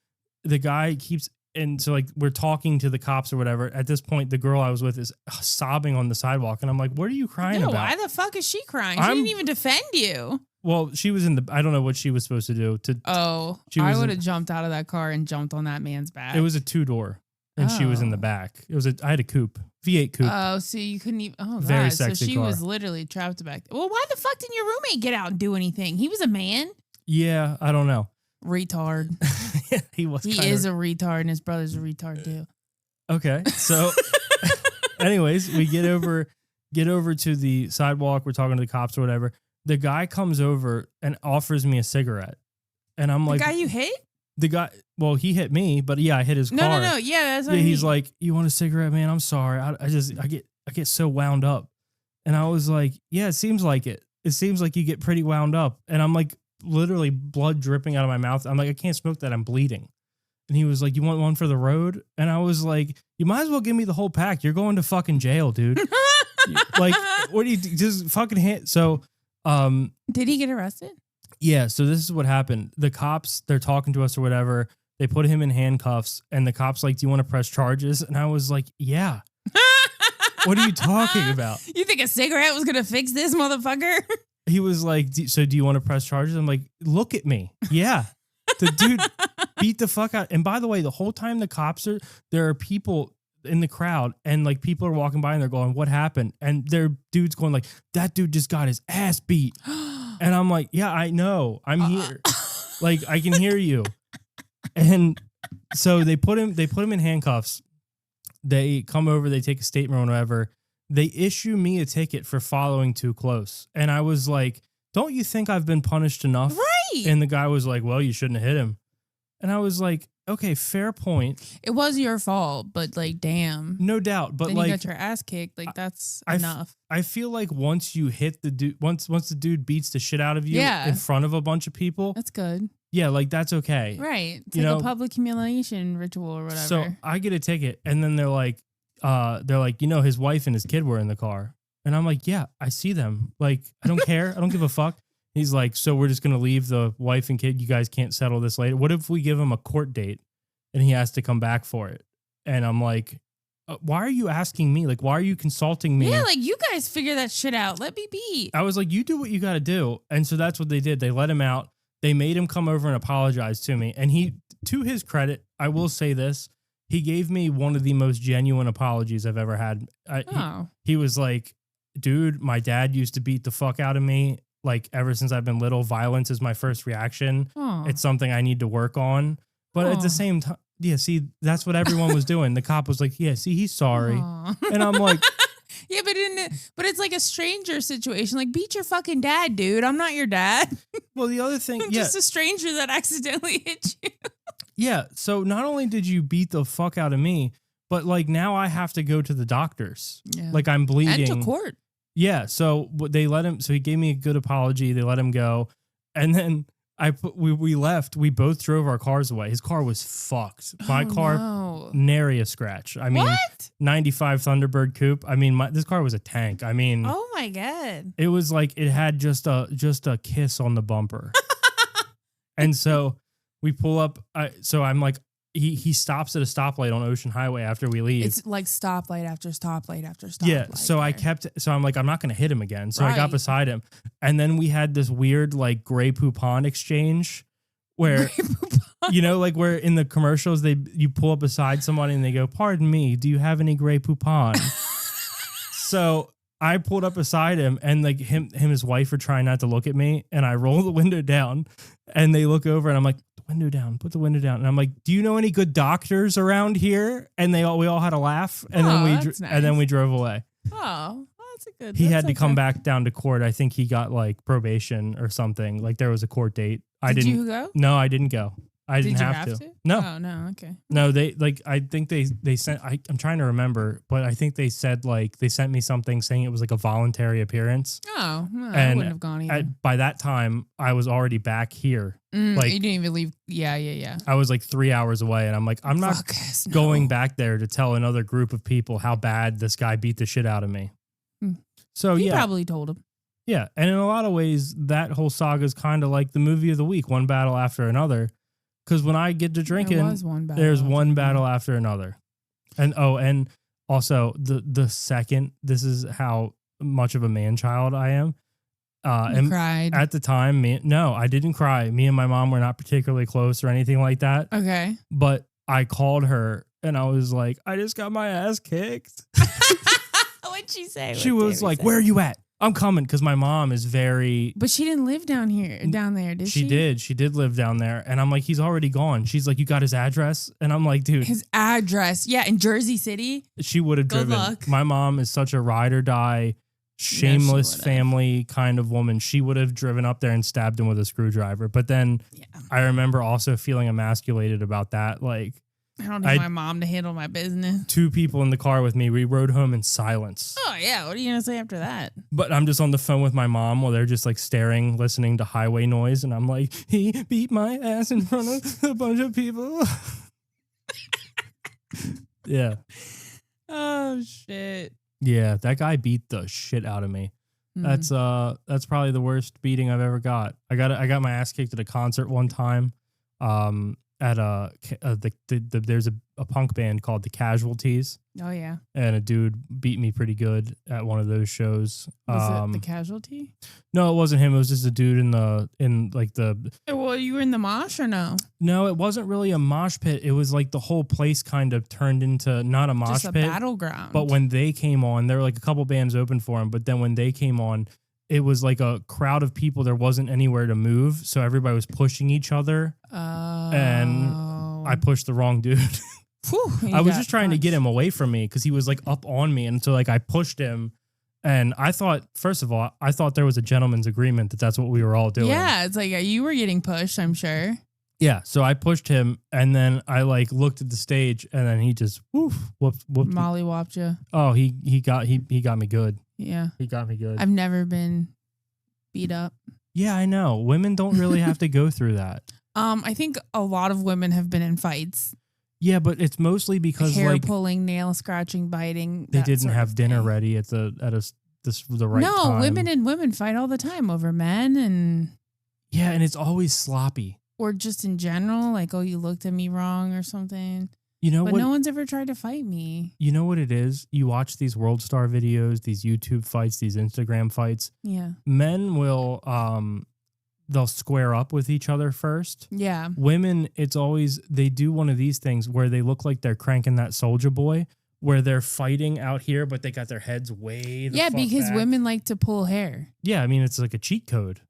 The guy keeps, and so like we're talking to the cops or whatever. At this point, the girl I was with is sobbing on the sidewalk, and I'm like, "What are you crying about? Why the fuck is she crying? She didn't even defend you." Well, she was in the. I don't know what she was supposed to do. I would have jumped out of that car and jumped on that man's back. It was a 2-door, and she was in the back. I had a coupe, V8 coupe. Oh, so you couldn't even. Oh, very God. sexy So she car. was literally trapped back. Well, why the fuck didn't your roommate get out and do anything? He was a man. Yeah, I don't know. Retard. He is a retard, and his brother's a retard too. Okay, so anyways, we get over to the sidewalk. We're talking to the cops or whatever. The guy comes over and offers me a cigarette, and I'm like, "The guy you hit?" The guy, well, he hit me, but yeah, I hit his car. No, yeah, that's what he's like, "You want a cigarette, man? I'm sorry, I get so wound up," and I was like, "Yeah, it seems like it. It seems like you get pretty wound up," and I'm like, literally blood dripping out of my mouth. I'm like, I can't smoke that. I'm bleeding. And he was like, you want one for the road? And I was like, you might as well give me the whole pack. You're going to fucking jail, dude. Like, what do you just fucking hit? So, did he get arrested? Yeah. So this is what happened. The cops, they're talking to us or whatever. They put him in handcuffs and the cops like, do you want to press charges? And I was like, yeah. What are you talking about? You think a cigarette was going to fix this motherfucker? He was like, so do you want to press charges? I'm like, look at me. Yeah. The dude beat the fuck out. And by the way, the whole time the cops are, there are people in the crowd and like people are walking by and they're going, what happened? And their dude's going like, that dude just got his ass beat. And I'm like, yeah, I know. I'm here. Like, I can hear you. And so they put him in handcuffs. They come over, they take a statement or whatever. They issue me a ticket for following too close. And I was like, don't you think I've been punished enough? Right. And the guy was like, well, you shouldn't have hit him. And I was like, okay, fair point. It was your fault, but like, damn. No doubt. But then like, you got your ass kicked. Like, that's enough. I feel like once you hit the dude, once the dude beats the shit out of you in front of a bunch of people. That's good. Yeah, like that's okay. Right. It's like a public humiliation ritual or whatever. So I get a ticket and then they're like, his wife and his kid were in the car. And I'm like, yeah, I see them. Like, I don't care. I don't give a fuck. He's like, so we're just going to leave the wife and kid. You guys can't settle this later. What if we give him a court date and he has to come back for it? And I'm like, why are you asking me? Like, why are you consulting me? Yeah, like you guys figure that shit out. Let me be. I was like, you do what you got to do. And so that's what they did. They let him out. They made him come over and apologize to me. And he, to his credit, I will say this. He gave me one of the most genuine apologies I've ever had. He was like, dude, my dad used to beat the fuck out of me. Like ever since I've been little, violence is my first reaction. It's something I need to work on. But at the same time, yeah, see, that's what everyone was doing. The cop was like, yeah, see, he's sorry. And I'm like, yeah, but it's like a stranger situation. Like, beat your fucking dad, dude. I'm not your dad. Well, the other thing, I'm just a stranger that accidentally hit you. Yeah. So not only did you beat the fuck out of me, but like now I have to go to the doctors. Yeah. Like I'm bleeding. And to court. Yeah. So they let him. So he gave me a good apology. They let him go. And then we left. We both drove our cars away. His car was fucked. My car, nary a scratch. I mean, what? 95 Thunderbird coupe. I mean, this car was a tank. I mean, oh my God. It was like it had just a kiss on the bumper. And so we pull up. So I'm like, he stops at a stoplight on Ocean Highway after we leave. It's like stoplight after stoplight after stoplight. Yeah. So I'm like, I'm not going to hit him again. So I got beside him. And then we had this weird like gray poupon exchange where, like where in the commercials, you pull up beside somebody and they go, pardon me, do you have any gray poupon? So I pulled up beside him and like him and his wife are trying not to look at me. And I roll the window down and they look over and I'm like, window down, put the window down. And I'm like, do you know any good doctors around here? And we all had a laugh. And then we drove away. Oh, that's a good. He had to come back down to court. I think he got like probation or something. Like there was a court date. Did you go? No, I didn't go. I didn't have to. No. Oh, no. Okay. No, I think they sent, I'm trying to remember, but I think they said like, they sent me something saying it was like a voluntary appearance. Oh, no, I wouldn't have gone either. By that time, I was already back here. Like you didn't even leave. Yeah. I was like 3 hours away and I'm like, I'm not going back there to tell another group of people how bad this guy beat the shit out of me. So he probably told him. Yeah. And in a lot of ways, that whole saga is kind of like the movie of the week, one battle after another. Because when I get to drinking, there's one battle after another. And also the second, this is how much of a man-child I am. You cried. At the time, no, I didn't cry. Me and my mom were not particularly close or anything like that. Okay. But I called her and I was like, I just got my ass kicked. What'd she say? She was like, where are you at? I'm coming, because my mom is very... But she didn't live down there, did she? She did. She did live down there. And I'm like, he's already gone. She's like, you got his address? And I'm like, dude. His address. Yeah, in Jersey City. She would have driven. Luck. My mom is such a ride or die, shameless family kind of woman. She would have driven up there and stabbed him with a screwdriver. But then I remember also feeling emasculated about that. Like, I don't need my mom to handle my business. 2 people in the car with me. We rode home in silence. Oh, yeah. What are you going to say after that? But I'm just on the phone with my mom while they're just like staring, listening to highway noise. And I'm like, he beat my ass in front of a bunch of people. Yeah. Oh, shit. Yeah, that guy beat the shit out of me. That's probably the worst beating I've ever got. I got my ass kicked at a concert one time. At there's a punk band called the Casualties. Oh yeah. And a dude beat me pretty good at one of those shows. Was it the Casualty? No, it wasn't him. It was just a dude in like the. Well, you were in the mosh or no? No, it wasn't really a mosh pit. It was like the whole place kind of turned into not a mosh just a pit, battleground. But when they came on, there were like a couple bands open for him. But then when they came on, it was like a crowd of people. There wasn't anywhere to move, so everybody was pushing each other. And I pushed the wrong dude. Whew, I was just trying to get him away from me because he was like up on me, and so like I pushed him. And I thought, first of all, there was a gentleman's agreement that that's what we were all doing. Yeah, it's like you were getting pushed, I'm sure. Yeah, so I pushed him, and then I like looked at the stage, and then he just whooped. Molly whopped you. Oh, he got me good. Yeah, he got me good. I've never been beat up. Yeah, I know. Women don't really have to go through that. I think a lot of women have been in fights. Yeah, but it's mostly because hair pulling, nail scratching, biting. They didn't have dinner ready at the right time. No, women and women fight all the time over men and. Yeah, and it's always sloppy. Or just in general, like, oh, you looked at me wrong or something. You know but what? No one's ever tried to fight me. You know what it is? You watch these World Star videos, these YouTube fights, these Instagram fights. Yeah. Men will they'll square up with each other first. Yeah. Women, it's always they do one of these things where they look like they're cranking that Soldier Boy, where they're fighting out here, but they got their heads way the fuck because back. Women like to pull hair. Yeah, I mean it's like a cheat code.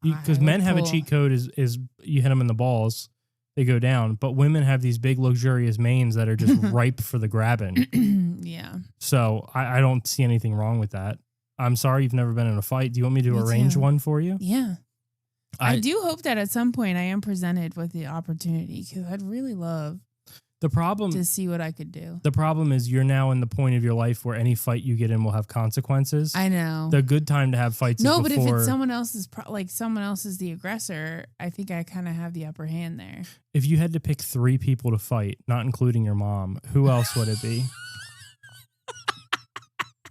Because men have a cheat code is you hit them in the balls, they go down. But women have these big luxurious manes that are just ripe for the grabbing. Yeah. So I don't see anything wrong with that. I'm sorry you've never been in a fight. Do you want me to arrange one for you? Yeah. I do hope that at some point I am presented with the opportunity because I'd really love to see what I could do. The problem is you're now in the point of your life where any fight you get in will have consequences. I know. The good time to have fights is before. But if it's someone else's, someone else is the aggressor, I think I kind of have the upper hand there. If you had to pick 3 people to fight, not including your mom, who else would it be?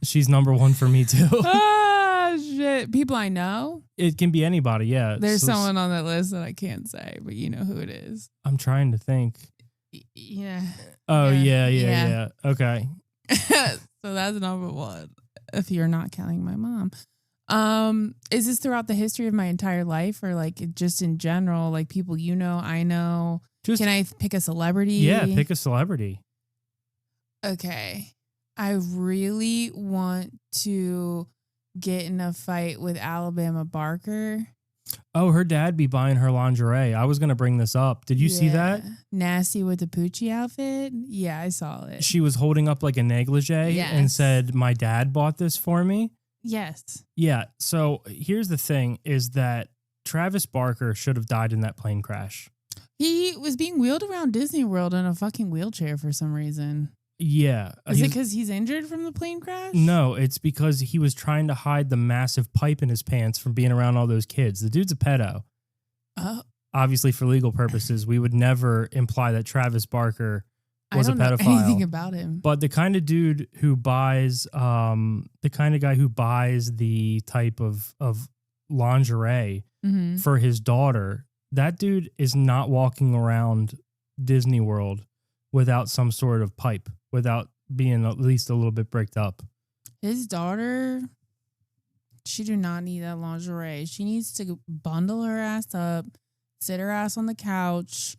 She's number 1 for me too. Ah, shit. People I know? It can be anybody, yeah. There's someone on that list that I can't say, but you know who it is. I'm trying to think. Yeah. Oh, yeah. Okay. So that's number 1, if you're not counting my mom. Is this throughout the history of my entire life or like just in general, like people you know, I know? Can I pick a celebrity? Yeah, pick a celebrity. Okay. I really want to get in a fight with Alabama Barker. Oh, her dad be buying her lingerie. I was going to bring this up. Did you see that? Nasty with the Poochie outfit? Yeah, I saw it. She was holding up like a negligee and said, my dad bought this for me. Yes. Yeah. So here's the thing is that Travis Barker should have died in that plane crash. He was being wheeled around Disney World in a fucking wheelchair for some reason. Yeah. Is it because he's injured from the plane crash? No, it's because he was trying to hide the massive pipe in his pants from being around all those kids. The dude's a pedo. Obviously, for legal purposes, we would never imply that Travis Barker was a pedophile. I don't know anything about him. But the kind of dude who buys, the kind of guy who buys the type of lingerie for his daughter, that dude is not walking around Disney World without some sort of pipe, without being at least a little bit bricked up. His daughter, she do not need that lingerie. She needs to bundle her ass up, sit her ass on the couch,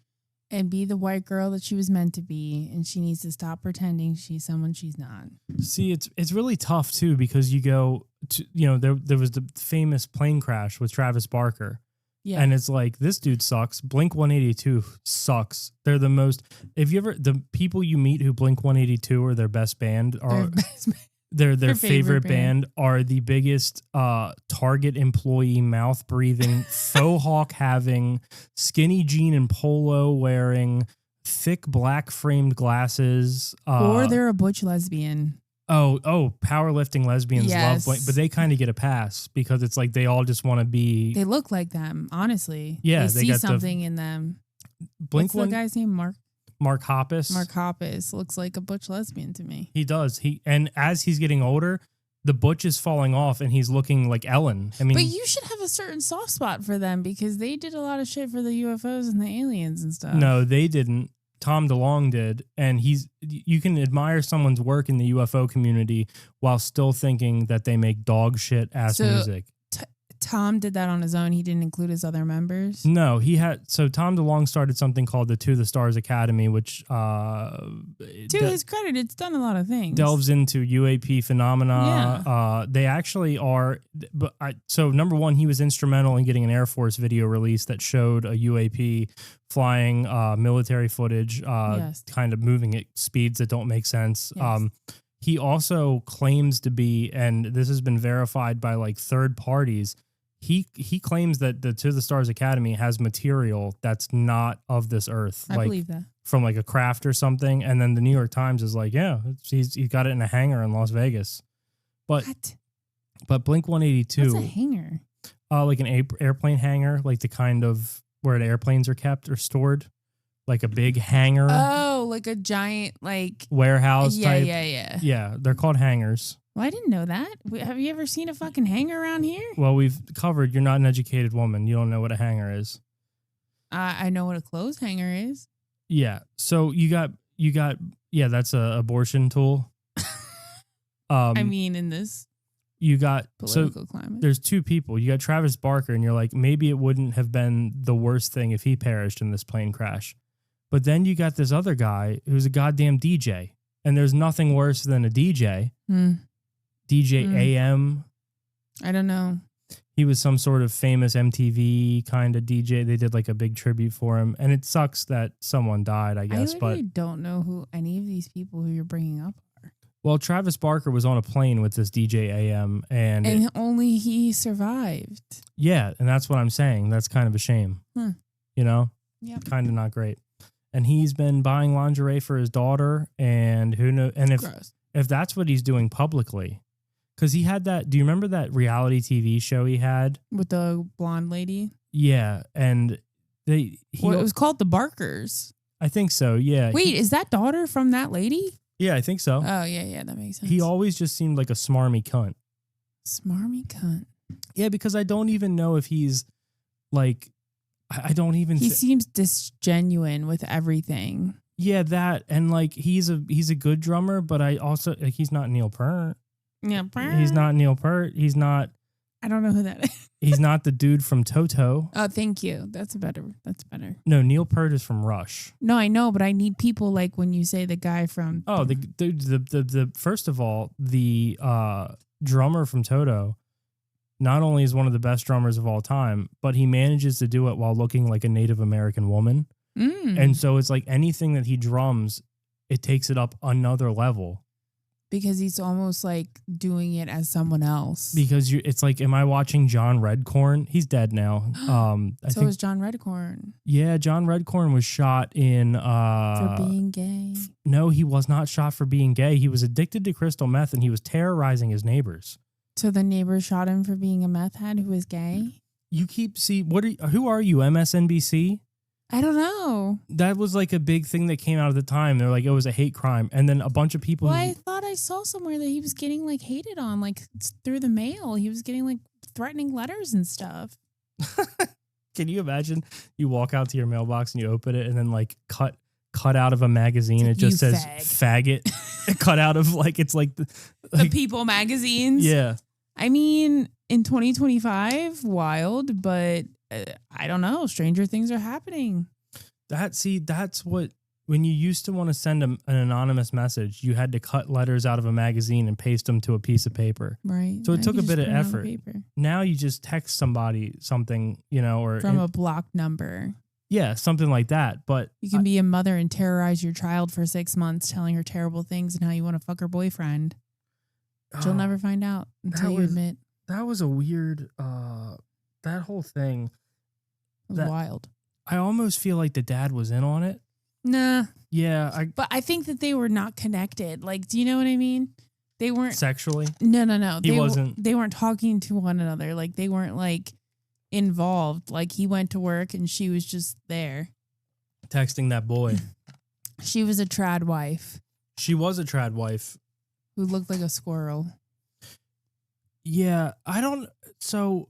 and be the white girl that she was meant to be. And she needs to stop pretending she's someone she's not. See, it's really tough, too, because you go to, there was the famous plane crash with Travis Barker. Yeah. And it's like, this dude sucks. Blink 182 sucks. They're the most, the people you meet who Blink 182 are their best band are, their favorite band are the biggest Target employee, mouth breathing, faux hawk having, skinny jean and polo wearing, thick black framed glasses. Or they're a butch lesbian. Oh, powerlifting lesbians love Blink, but they kind of get a pass because it's like they all just want to be. They look like them, honestly. Yeah, they see something in them. Blink. What's the guy's name? Mark Hoppus. Mark Hoppus looks like a butch lesbian to me. He does. And as he's getting older, the butch is falling off, and he's looking like Ellen. I mean, but you should have a certain soft spot for them because they did a lot of shit for the UFOs and the aliens and stuff. No, they didn't. Tom DeLonge did, and you can admire someone's work in the UFO community while still thinking that they make dog shit ass music. Tom did that on his own. He didn't include his other members. No, Tom DeLonge started something called the To the Stars Academy, which to his credit, it's done a lot of things. Delves into UAP phenomena. Yeah. They actually are, so number one, he was instrumental in getting an Air Force video release that showed a UAP flying military footage, kind of moving at speeds that don't make sense. Yes. He also claims to be, and this has been verified by like third parties, he claims that the To the Stars Academy has material that's not of this earth. I believe that. From like a craft or something. And then the New York Times is like, yeah, he's got it in a hangar in Las Vegas. But Blink 182. What's a hangar? Like an airplane hangar, like the kind of where the airplanes are kept or stored. Like a big hangar. Oh, like a giant warehouse type. Yeah. Yeah, they're called hangars. Well, I didn't know that. Have you ever seen a fucking hangar around here? Well, we've covered. You're not an educated woman. You don't know what a hangar is. I know what a clothes hanger is. Yeah. So you got. Yeah, that's a abortion tool. I mean, in this you got political climate, there's two people. You got Travis Barker, and you're like, maybe it wouldn't have been the worst thing if he perished in this plane crash. But then you got this other guy who's a goddamn DJ, and there's nothing worse than a DJ. DJ AM. I don't know. He was some sort of famous MTV kind of DJ. They did like a big tribute for him. And it sucks that someone died, I guess. I don't know who any of these people who you're bringing up are. Well, Travis Barker was on a plane with this DJ AM. And only he survived. Yeah. And that's what I'm saying. That's kind of a shame. You know? Yeah. Kind of not great. And he's been buying lingerie for his daughter. And who knows? And if that's what he's doing publicly. Because he had that, do you remember that reality TV show he had? With the blonde lady? Yeah. And it was called The Barkers. I think so, yeah. Wait, is that daughter from that lady? Yeah, I think so. Oh, yeah, that makes sense. He always just seemed like a smarmy cunt. Smarmy cunt? Yeah, because I don't even know if he's like, I don't even... He seems disgenuine with everything. Yeah, that, and like, he's a good drummer, but I also, like, he's not Neil Peart. Yeah, he's not Neil Peart. He's not. I don't know who that is. He's not the dude from Toto. Oh, thank you. That's better. No, Neil Peart is from Rush. No, I know, but I need people like when you say the guy from. Oh, the first of all, the drummer from Toto not only is one of the best drummers of all time, but he manages to do it while looking like a Native American woman. And so it's like anything that he drums, it takes it up another level. Because he's almost like doing it as someone else. Because it's like, am I watching John Redcorn? He's dead now. I think was John Redcorn. Yeah, John Redcorn was shot in... for being gay? No, he was not shot for being gay. He was addicted to crystal meth and he was terrorizing his neighbors. So the neighbor shot him for being a meth head who was gay? Who are you, MSNBC? I don't know. That was like a big thing that came out at the time. They're like, it was a hate crime. And then a bunch of people... Well, I thought I saw somewhere that he was getting like hated on, like through the mail. He was getting like threatening letters and stuff. Can you imagine? You walk out to your mailbox and you open it and then like cut out of a magazine. It just says faggot. Cut out of like, it's like the People magazines. Yeah. I mean, in 2025, wild, but... I don't know. Stranger things are happening. That's what, when you used to want to send an anonymous message, you had to cut letters out of a magazine and paste them to a piece of paper. Right. So it took a bit of effort. Now you just text somebody something, or from a blocked number. Yeah, something like that. But you can be a mother and terrorize your child for 6 months, telling her terrible things and how you want to fuck her boyfriend. She'll never find out until you admit. That was a weird... that whole thing was wild. I almost feel like the dad was in on it. Nah. Yeah. But I think that they were not connected. Like, do you know what I mean? They weren't sexually. No. He wasn't. They weren't talking to one another. Like, they weren't like involved. Like, he went to work and she was just there. Texting that boy. She was a trad wife. She was a trad wife. Who looked like a squirrel. Yeah. So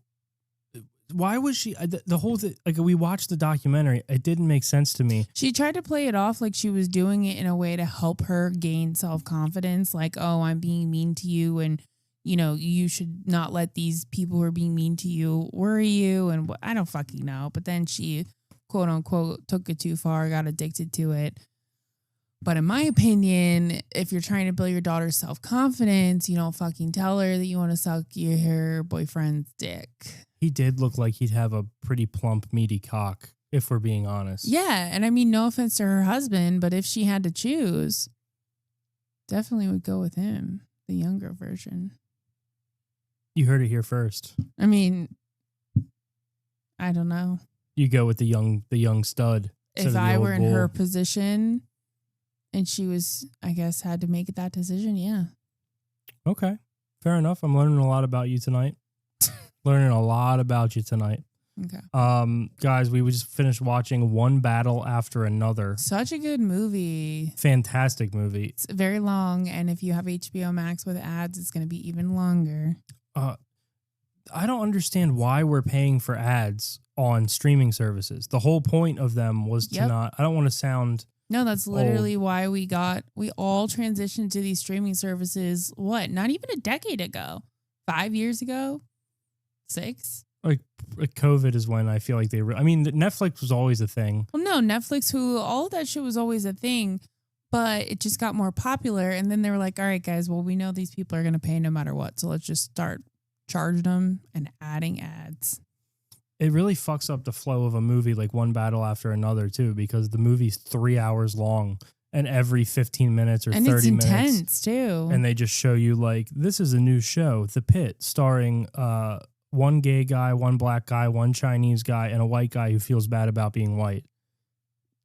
why was she, the whole thing, like we watched the documentary, it didn't make sense to me. She tried to play it off like she was doing it in a way to help her gain self-confidence. Like, oh, I'm being mean to you and, you know, you should not let these people who are being mean to you worry you. And I don't fucking know. But then she, quote unquote, took it too far, got addicted to it. But in my opinion, if you're trying to build your daughter's self-confidence, you don't fucking tell her that you want to suck her boyfriend's dick. He did look like he'd have a pretty plump, meaty cock, if we're being honest. Yeah. And I mean, no offense to her husband, but if she had to choose, definitely would go with him, the younger version. You heard it here first. I mean, I don't know. You go with the young stud. If I were in her position and she was, I guess, had to make that decision, yeah. Okay. Fair enough. I'm learning a lot about you tonight. Okay. Guys, we just finished watching One Battle After Another. Such a good movie. Fantastic movie. It's very long, and if you have HBO Max with ads, it's going to be even longer. I don't understand why we're paying for ads on streaming services. The whole point of them was to not, I don't want to sound... No, that's literally why we all transitioned to these streaming services, not even a decade ago? 5 years ago? 6? Like COVID is when I feel like Netflix was always a thing. Well, no, Netflix, all of that shit was always a thing, but it just got more popular. And then they were like, all right, guys, well, we know these people are going to pay no matter what. So let's just start charging them and adding ads. It really fucks up the flow of a movie like One Battle After Another, too, because the movie's 3 hours long and every 15 minutes or 30 minutes. And it's intense, too. And they just show you, like, this is a new show, The Pit, starring one gay guy, one black guy, one Chinese guy, and a white guy who feels bad about being white.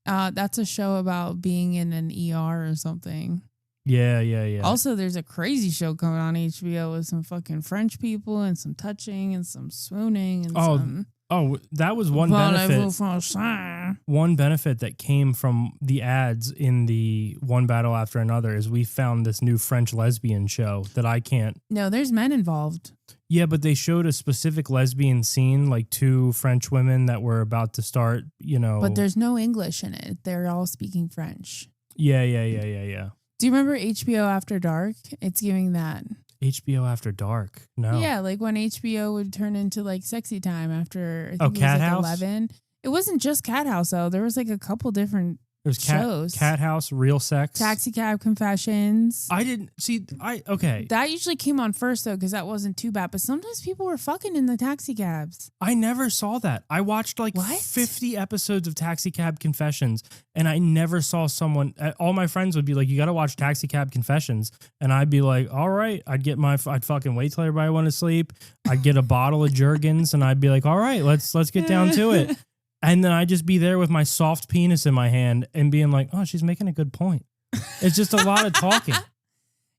That's a show about being in an ER or something. Yeah. Also, there's a crazy show coming on HBO with some fucking French people and some touching and some swooning and some... Oh, that was one benefit. One benefit that came from the ads in the One Battle After Another is we found this new French lesbian show that I can't... No, there's men involved. Yeah, but they showed a specific lesbian scene, like 2 French women that were about to start, you know... But there's no English in it. They're all speaking French. Yeah. Do you remember HBO After Dark? It's giving that. HBO After Dark? No. Yeah, like when HBO would turn into like sexy time after I think Cat it was like House? 11. It wasn't just Cat House though. There was like a couple different shows. Cat House, Real Sex. Taxi Cab Confessions. I didn't see. Okay. That usually came on first though, because that wasn't too bad. But sometimes people were fucking in the taxi cabs. I never saw that. I watched like 50 episodes of Taxi Cab Confessions, and I never saw someone. All my friends would be like, "You got to watch Taxi Cab Confessions," and I'd be like, "All right." I'd fucking wait till everybody went to sleep. I'd get a bottle of Jergens, and I'd be like, "All right, let's get down to it." And then I'd just be there with my soft penis in my hand and being like, oh, she's making a good point. It's just a lot of talking.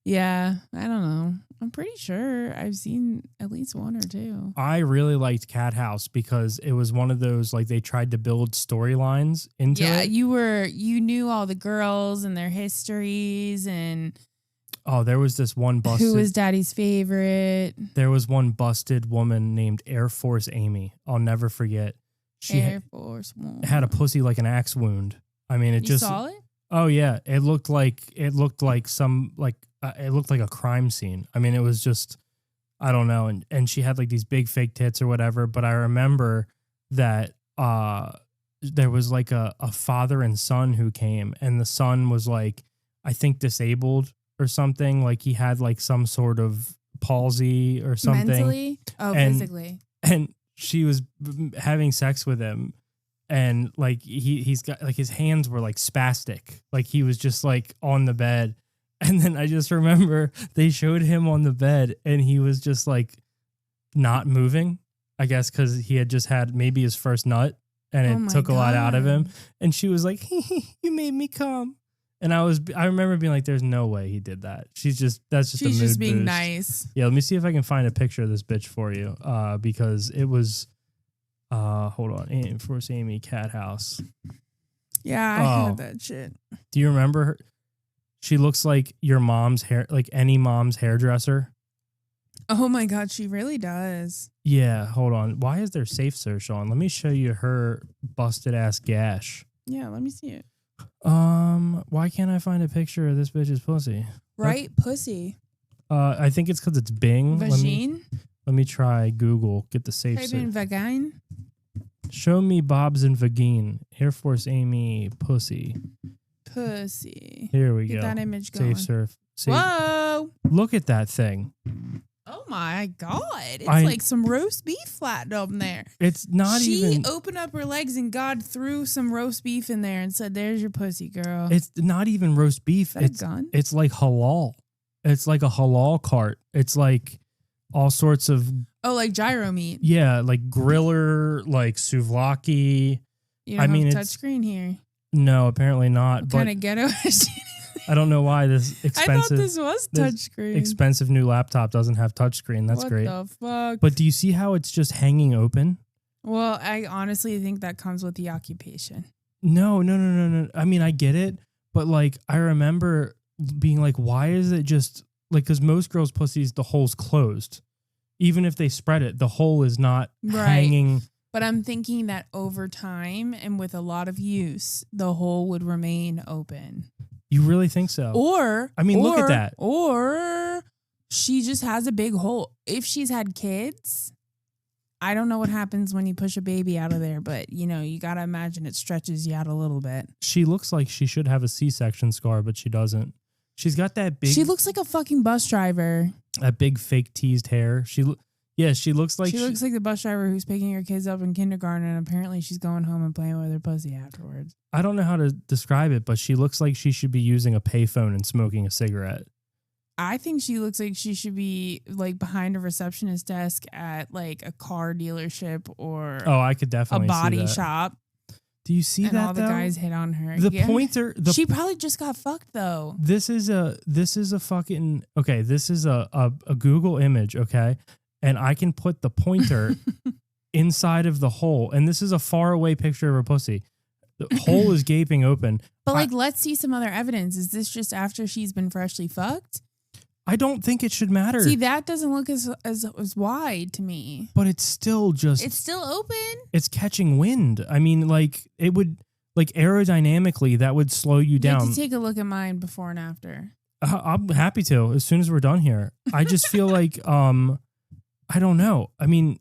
Yeah, I don't know. I'm pretty sure I've seen at least 1 or 2. I really liked Cat House because it was one of those, like, they tried to build storylines into it. Yeah, you knew all the girls and their histories and... Oh, there was this one busted... Who was daddy's favorite? There was one busted woman named Air Force Amy. I'll never forget. She Air Force One. Had a pussy like an axe wound. I mean, You saw it? Oh yeah, it looked like it looked like a crime scene. I mean, it was just, I don't know, and she had like these big fake tits or whatever. But I remember that there was like a father and son who came, and the son was like, I think disabled or something. Like he had like some sort of palsy or something. Mentally? Oh, physically. And she was having sex with him, and like he's got like his hands were like spastic, like he was just like on the bed. And then I just remember they showed him on the bed and he was just like not moving, I guess because he had just had maybe his first nut, and it took a lot out of him. And she was like, you made me come. And I remember being like, there's no way he did that. She's just a mood just being boost. nice. Yeah, let me see if I can find a picture of this bitch for you. Because it was, hold on, Force Amy Cat House. Yeah, I had that shit. Do you remember her? She looks like your mom's hair, like any mom's hairdresser. Oh my God, she really does. Yeah, hold on. Why is there safe search on? Let me show you her busted ass gash. Yeah, let me see it. Why can't I find a picture of this bitch's pussy? Right, pussy. I think it's because it's Bing. Vagine? Let me try Google. Get the safe Type search. in vagine. Show me Bob's and Vagine. Air Force Amy pussy. Pussy. Here we Get go. that image going. Safe surf. Whoa. Look at that thing. Oh my God. It's like some roast beef flattened up in there. It's not even. She opened up her legs and God threw some roast beef in there and said, there's your pussy, girl. It's not even roast beef. Is that a gun? It's like halal. It's like a halal cart. It's like all sorts of. Oh, like gyro meat. Yeah, like griller, like souvlaki. You don't have touchscreen here. No, apparently not. What kind of ghetto is she? I don't know why this expensive. I thought this was touchscreen. Expensive new laptop doesn't have touchscreen. That's great. What the fuck? But do you see how it's just hanging open? Well, I honestly think that comes with the occupation. No. I mean, I get it, but like I remember being like, why is it just like? Because most girls' pussies, the hole's closed. Even if they spread it, the hole is not hanging. But I'm thinking that over time and with a lot of use, the hole would remain open. You really think so? Look at that. Or she just has a big hole. If she's had kids, I don't know what happens when you push a baby out of there, but you got to imagine it stretches you out a little bit. She looks like she should have a C-section scar, but she doesn't. She's got that big. She looks like a fucking bus driver. That big fake teased hair. She looks like. She looks like the bus driver who's picking her kids up in kindergarten, and apparently she's going home and playing with her pussy afterwards. I don't know how to describe it, but she looks like she should be using a payphone and smoking a cigarette. I think she looks like she should be like behind a receptionist desk at like a car dealership or I could definitely a body see that. shop. Do you see and that? All the guys hit on her. The pointer. She probably just got fucked though. This is a fucking okay. This is a Google image. Okay. And I can put the pointer inside of the hole. And this is a far away picture of her pussy. The hole is gaping open. But let's see some other evidence. Is this just after she's been freshly fucked? I don't think it should matter. See, that doesn't look as wide to me. But it's still just. It's still open. It's catching wind. I mean, like it would, like aerodynamically, that would slow you down. You have to take a look at mine before and after. I'm happy to as soon as we're done here. I just feel like I don't know. I mean,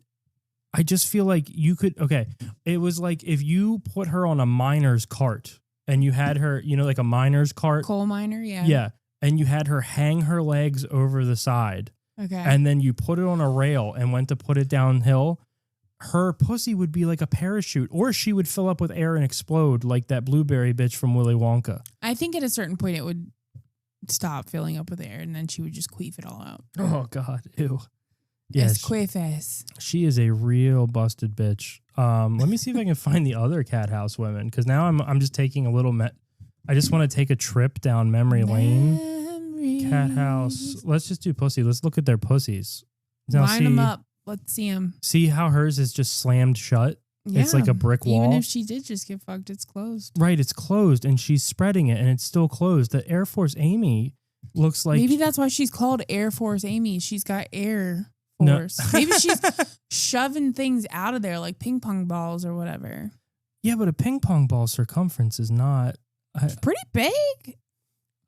I just feel like you could. Okay, it was like if you put her on a miner's cart and you had her, like a miner's cart, coal miner, yeah, yeah, and you had her hang her legs over the side, okay, and then you put it on a rail and went to put it downhill. Her pussy would be like a parachute, or she would fill up with air and explode like that blueberry bitch from Willy Wonka. I think at a certain point it would stop filling up with air, and then she would just queef it all out. Oh God, ew. Yes, she is a real busted bitch. Let me see if I can find the other cat house women, because now I'm just taking a little. I just want to take a trip down memory lane. Cat house. Let's just do pussy. Let's look at their pussies. Now line them up. Let's see them. See how hers is just slammed shut. Yeah, it's like a brick wall. Even if she did just get fucked, it's closed. Right, it's closed, and she's spreading it, and it's still closed. The Air Force Amy looks like maybe that's why she's called Air Force Amy. She's got air. No. Maybe she's shoving things out of there like ping pong balls or whatever. Yeah, but a ping pong ball circumference is not. It's pretty big.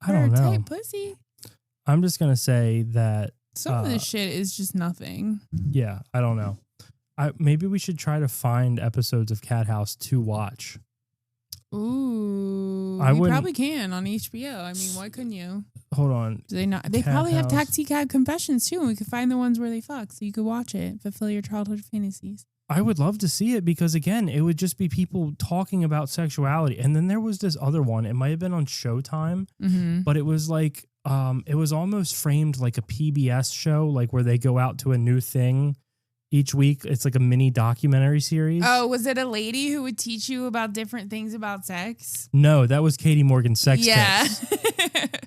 I don't know. Tight pussy. I'm just gonna say that some of this shit is just nothing. Yeah, I don't know. Maybe we should try to find episodes of Cat House to watch. Ooh, you probably can on HBO. I mean, why couldn't you? Hold on. Do they not? They probably have taxi cab confessions too, and we could find the ones where they fuck, so you could watch it, fulfill your childhood fantasies. I would love to see it because again, it would just be people talking about sexuality. And then there was this other one. It might have been on Showtime, but it was like it was almost framed like a PBS show, like where they go out to a new thing each week. It's like a mini documentary series. Oh, was it a lady who would teach you about different things about sex? No, that was Katie Morgan's sex tips.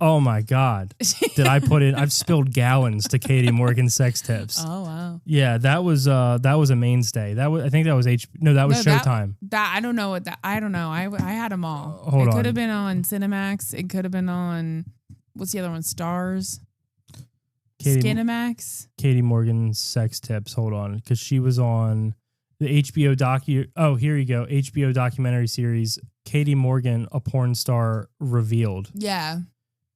Oh my God. Did I put in? I've spilled gallons to Katie Morgan's sex tips. Oh wow. Yeah, that was a mainstay. I think that was Showtime. That I don't know what that. I don't know. I had them all. Hold it on. could have been on Cinemax. It could have been on what's the other one? Stars. Skinemax. Katie Morgan's sex tips. Hold on, because she was on the HBO docu. Oh, here you go. HBO documentary series. Katie Morgan, a porn star, revealed. Yeah.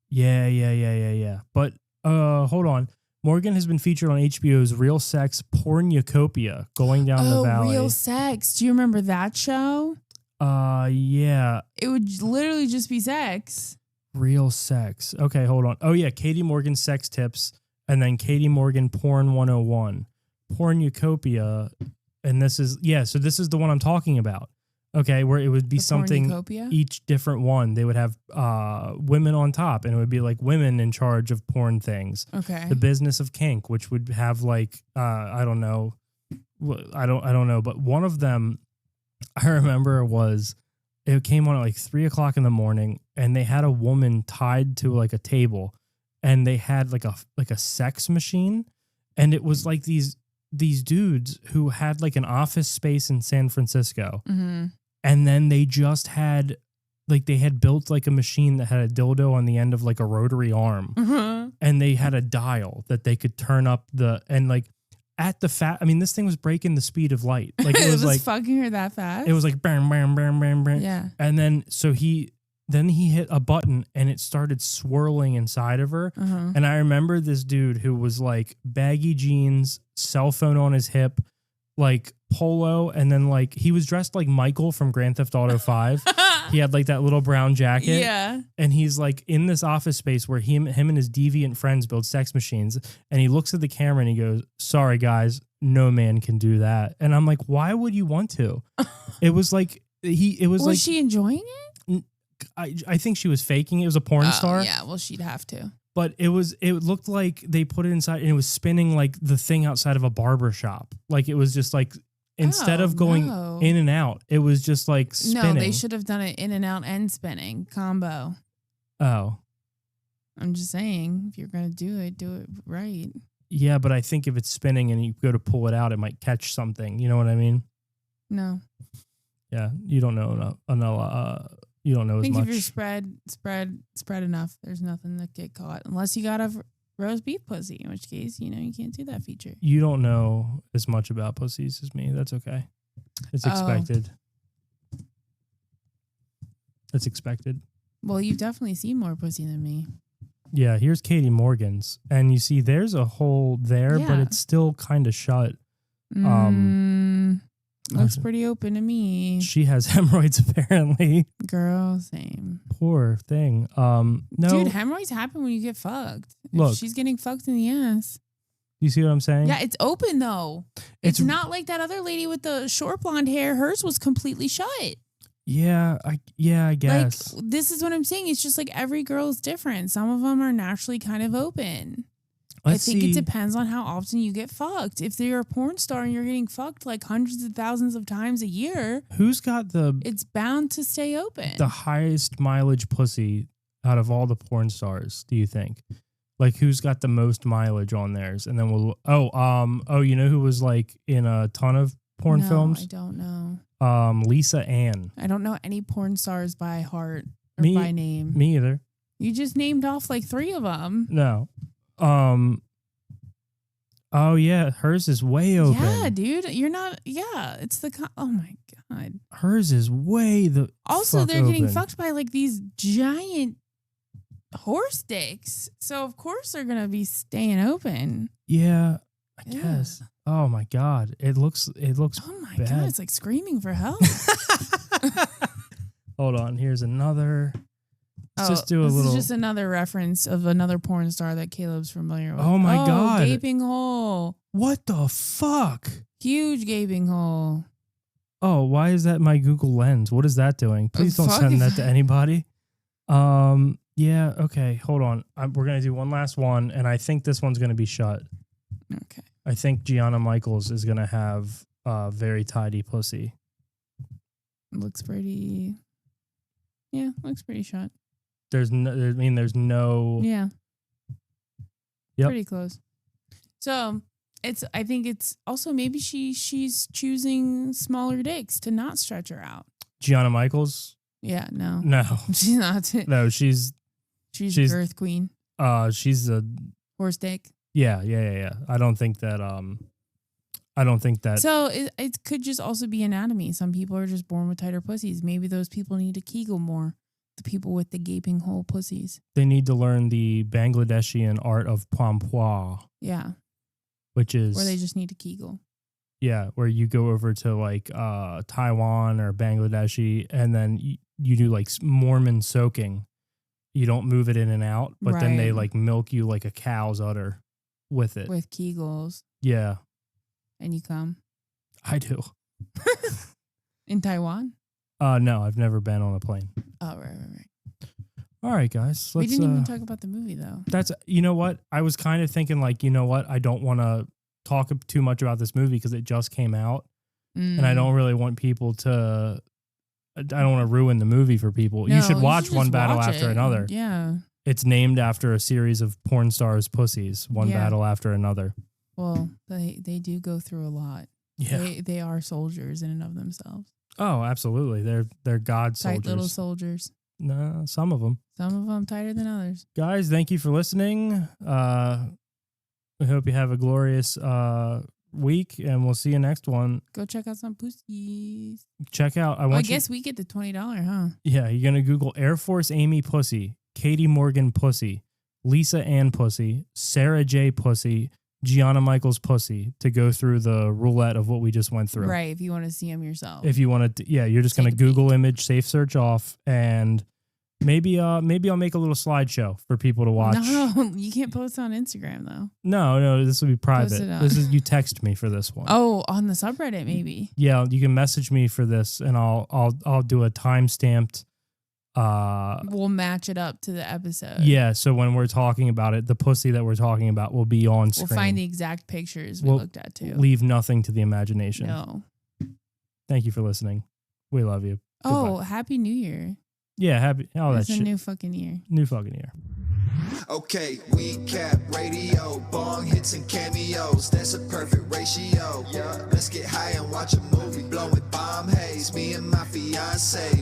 Yeah. But hold on. Morgan has been featured on HBO's Real Sex Pornucopia, Going Down the Valley. Oh, Real Sex. Do you remember that show? Yeah. It would literally just be sex. Real Sex. Okay, hold on. Oh yeah, Katie Morgan sex tips, and then Katie Morgan Porn 101. Pornucopia, and this is the one I'm talking about. Okay, where it would be something each different one. They would have women on top, and it would be like women in charge of porn things. Okay. The Business of Kink, which would have like I don't know, but one of them I remember it came on at like 3:00 in the morning, and they had a woman tied to like a table, and they had like a sex machine, and it was like these dudes who had like an office space in San Francisco. Mm-hmm. And then they just had, like, they had built like a machine that had a dildo on the end of like a rotary arm. Mm-hmm. And they had a dial that they could turn up this thing was breaking the speed of light. Like it was like fucking her that fast. It was like bam, bam, bam, bam, bam. Yeah. And then he hit a button and it started swirling inside of her. Uh-huh. And I remember this dude who was like baggy jeans, cell phone on his hip, like polo, and then like he was dressed like Michael from Grand Theft Auto 5. He had like that little brown jacket. Yeah. And he's like in this office space where him and his deviant friends build sex machines. And he looks at the camera and he goes, "Sorry guys, no man can do that." And I'm like, why would you want to? It was like Was she enjoying it? I think she was faking it. It was a porn star. Yeah, well she'd have to. But it looked like they put it inside and it was spinning like the thing outside of a barber shop. Like it was just like, instead of going in and out, it was just like spinning. No, they should have done it in and out and spinning combo. Oh. I'm just saying, if you're going to do it right. Yeah, but I think if it's spinning and you go to pull it out, it might catch something. You know what I mean? No. Yeah, you don't know enough. You don't know as much. I think if you're spread enough, there's nothing that get caught. Unless you got a roast beef pussy, in which case, you can't do that feature. You don't know as much about pussies as me. That's okay. It's expected. It's expected. Well, you've definitely seen more pussy than me. Yeah, here's Katie Morgan's. And you see there's a hole there, but it's still kind of shut. Looks pretty open to me. She has hemorrhoids apparently. Girl, same. Poor thing. No. Dude, hemorrhoids happen when you get fucked. Look. She's getting fucked in the ass. You see what I'm saying? Yeah, it's open though. It's not like that other lady with the short blonde hair. Hers was completely shut. Yeah, I guess. Like, this is what I'm saying. It's just like every girl is different. Some of them are naturally kind of open. I think it depends on how often you get fucked. If you're a porn star and you're getting fucked like hundreds of thousands of times a year, who's got it's bound to stay open. The highest mileage pussy out of all the porn stars, do you think? Like who's got the most mileage on theirs? And then you know who was like in a ton of porn films? I don't know. Lisa Ann. I don't know any porn stars by heart or by name. Me either. You just named off like 3 of them. No. Oh yeah, hers is way open. Yeah, dude, you're not. Yeah, it's oh my god, hers is way the. Also, they're open. Getting fucked by like these giant horse dicks, so of course they're gonna be staying open. Yeah, I guess. Oh my god, it looks. Oh my god, it's like screaming for help. Hold on, here's another. This is just another reference of another porn star that Caleb's familiar with. Oh my god. Gaping hole. What the fuck? Huge gaping hole. Oh, why is that my Google Lens? What is that doing? Please don't send that to anybody. Yeah, okay, hold on. We're going to do one last one, and I think this one's going to be shut. Okay. I think Gianna Michaels is gonna have a very tidy pussy. Looks pretty. Yeah, looks pretty shot. There's no. Yeah. Yep. Pretty close. So I think it's also maybe she's choosing smaller dicks to not stretch her out. Gianna Michaels. Yeah, no. She's not. No, she's girth queen. She's a horse dick. Yeah. I don't think that. So it could just also be anatomy. Some people are just born with tighter pussies. Maybe those people need to Kegel more. The people with the gaping hole pussies. They need to learn the Bangladeshian art of pompoir. Yeah. Which is... Or they just need to Kegel. Yeah, where you go over to like Taiwan or Bangladeshi and then you do like Mormon soaking. You don't move it in and out, but then they like milk you like a cow's udder with it. With Kegels. Yeah. And you come? I do. In Taiwan? No, I've never been on a plane. Oh, right. All right, guys. We didn't even talk about the movie, though. You know what? I was kind of thinking like, you know what? I don't want to talk too much about this movie because it just came out. And I don't really want people to... I don't want to ruin the movie for people. No, you should watch just One Battle watch After it. Another. Yeah. It's named after a series of porn stars' pussies. One battle after another. Well, they do go through a lot. Yeah. They are soldiers in and of themselves. Oh, absolutely. They're God soldiers. Tight little soldiers. No, some of them. Some of them tighter than others. Guys, thank you for listening. We hope you have a glorious week, and we'll see you next one. Go check out some pussies. Check out. I guess we get the $20, huh? Yeah, you're gonna Google Air Force Amy pussy, Katie Morgan pussy, Lisa Ann pussy, Sarah J pussy, Gianna Michaels pussy to go through the roulette of what we just went through. Right, if you want to see them yourself. If you want to, you're just gonna Google image, safe search off, and maybe I'll make a little slideshow for people to watch. No, you can't post on Instagram though. No, this will be private. This is you text me for this one. Oh, on the subreddit maybe. Yeah, you can message me for this, and I'll do a time stamped. We'll match it up to the episode. Yeah, so when we're talking about it, the pussy that we're talking about will be on screen. We'll find the exact pictures we looked at too. Leave nothing to the imagination. No. Thank you for listening. We love you. Oh, Goodbye. Happy New Year. Yeah, happy. Oh, that's a new fucking year. New fucking year. Okay, Weedcap Radio, bong hits and cameos, that's a perfect ratio. Let's get high and watch a movie, blowing bomb haze, me and my fiance.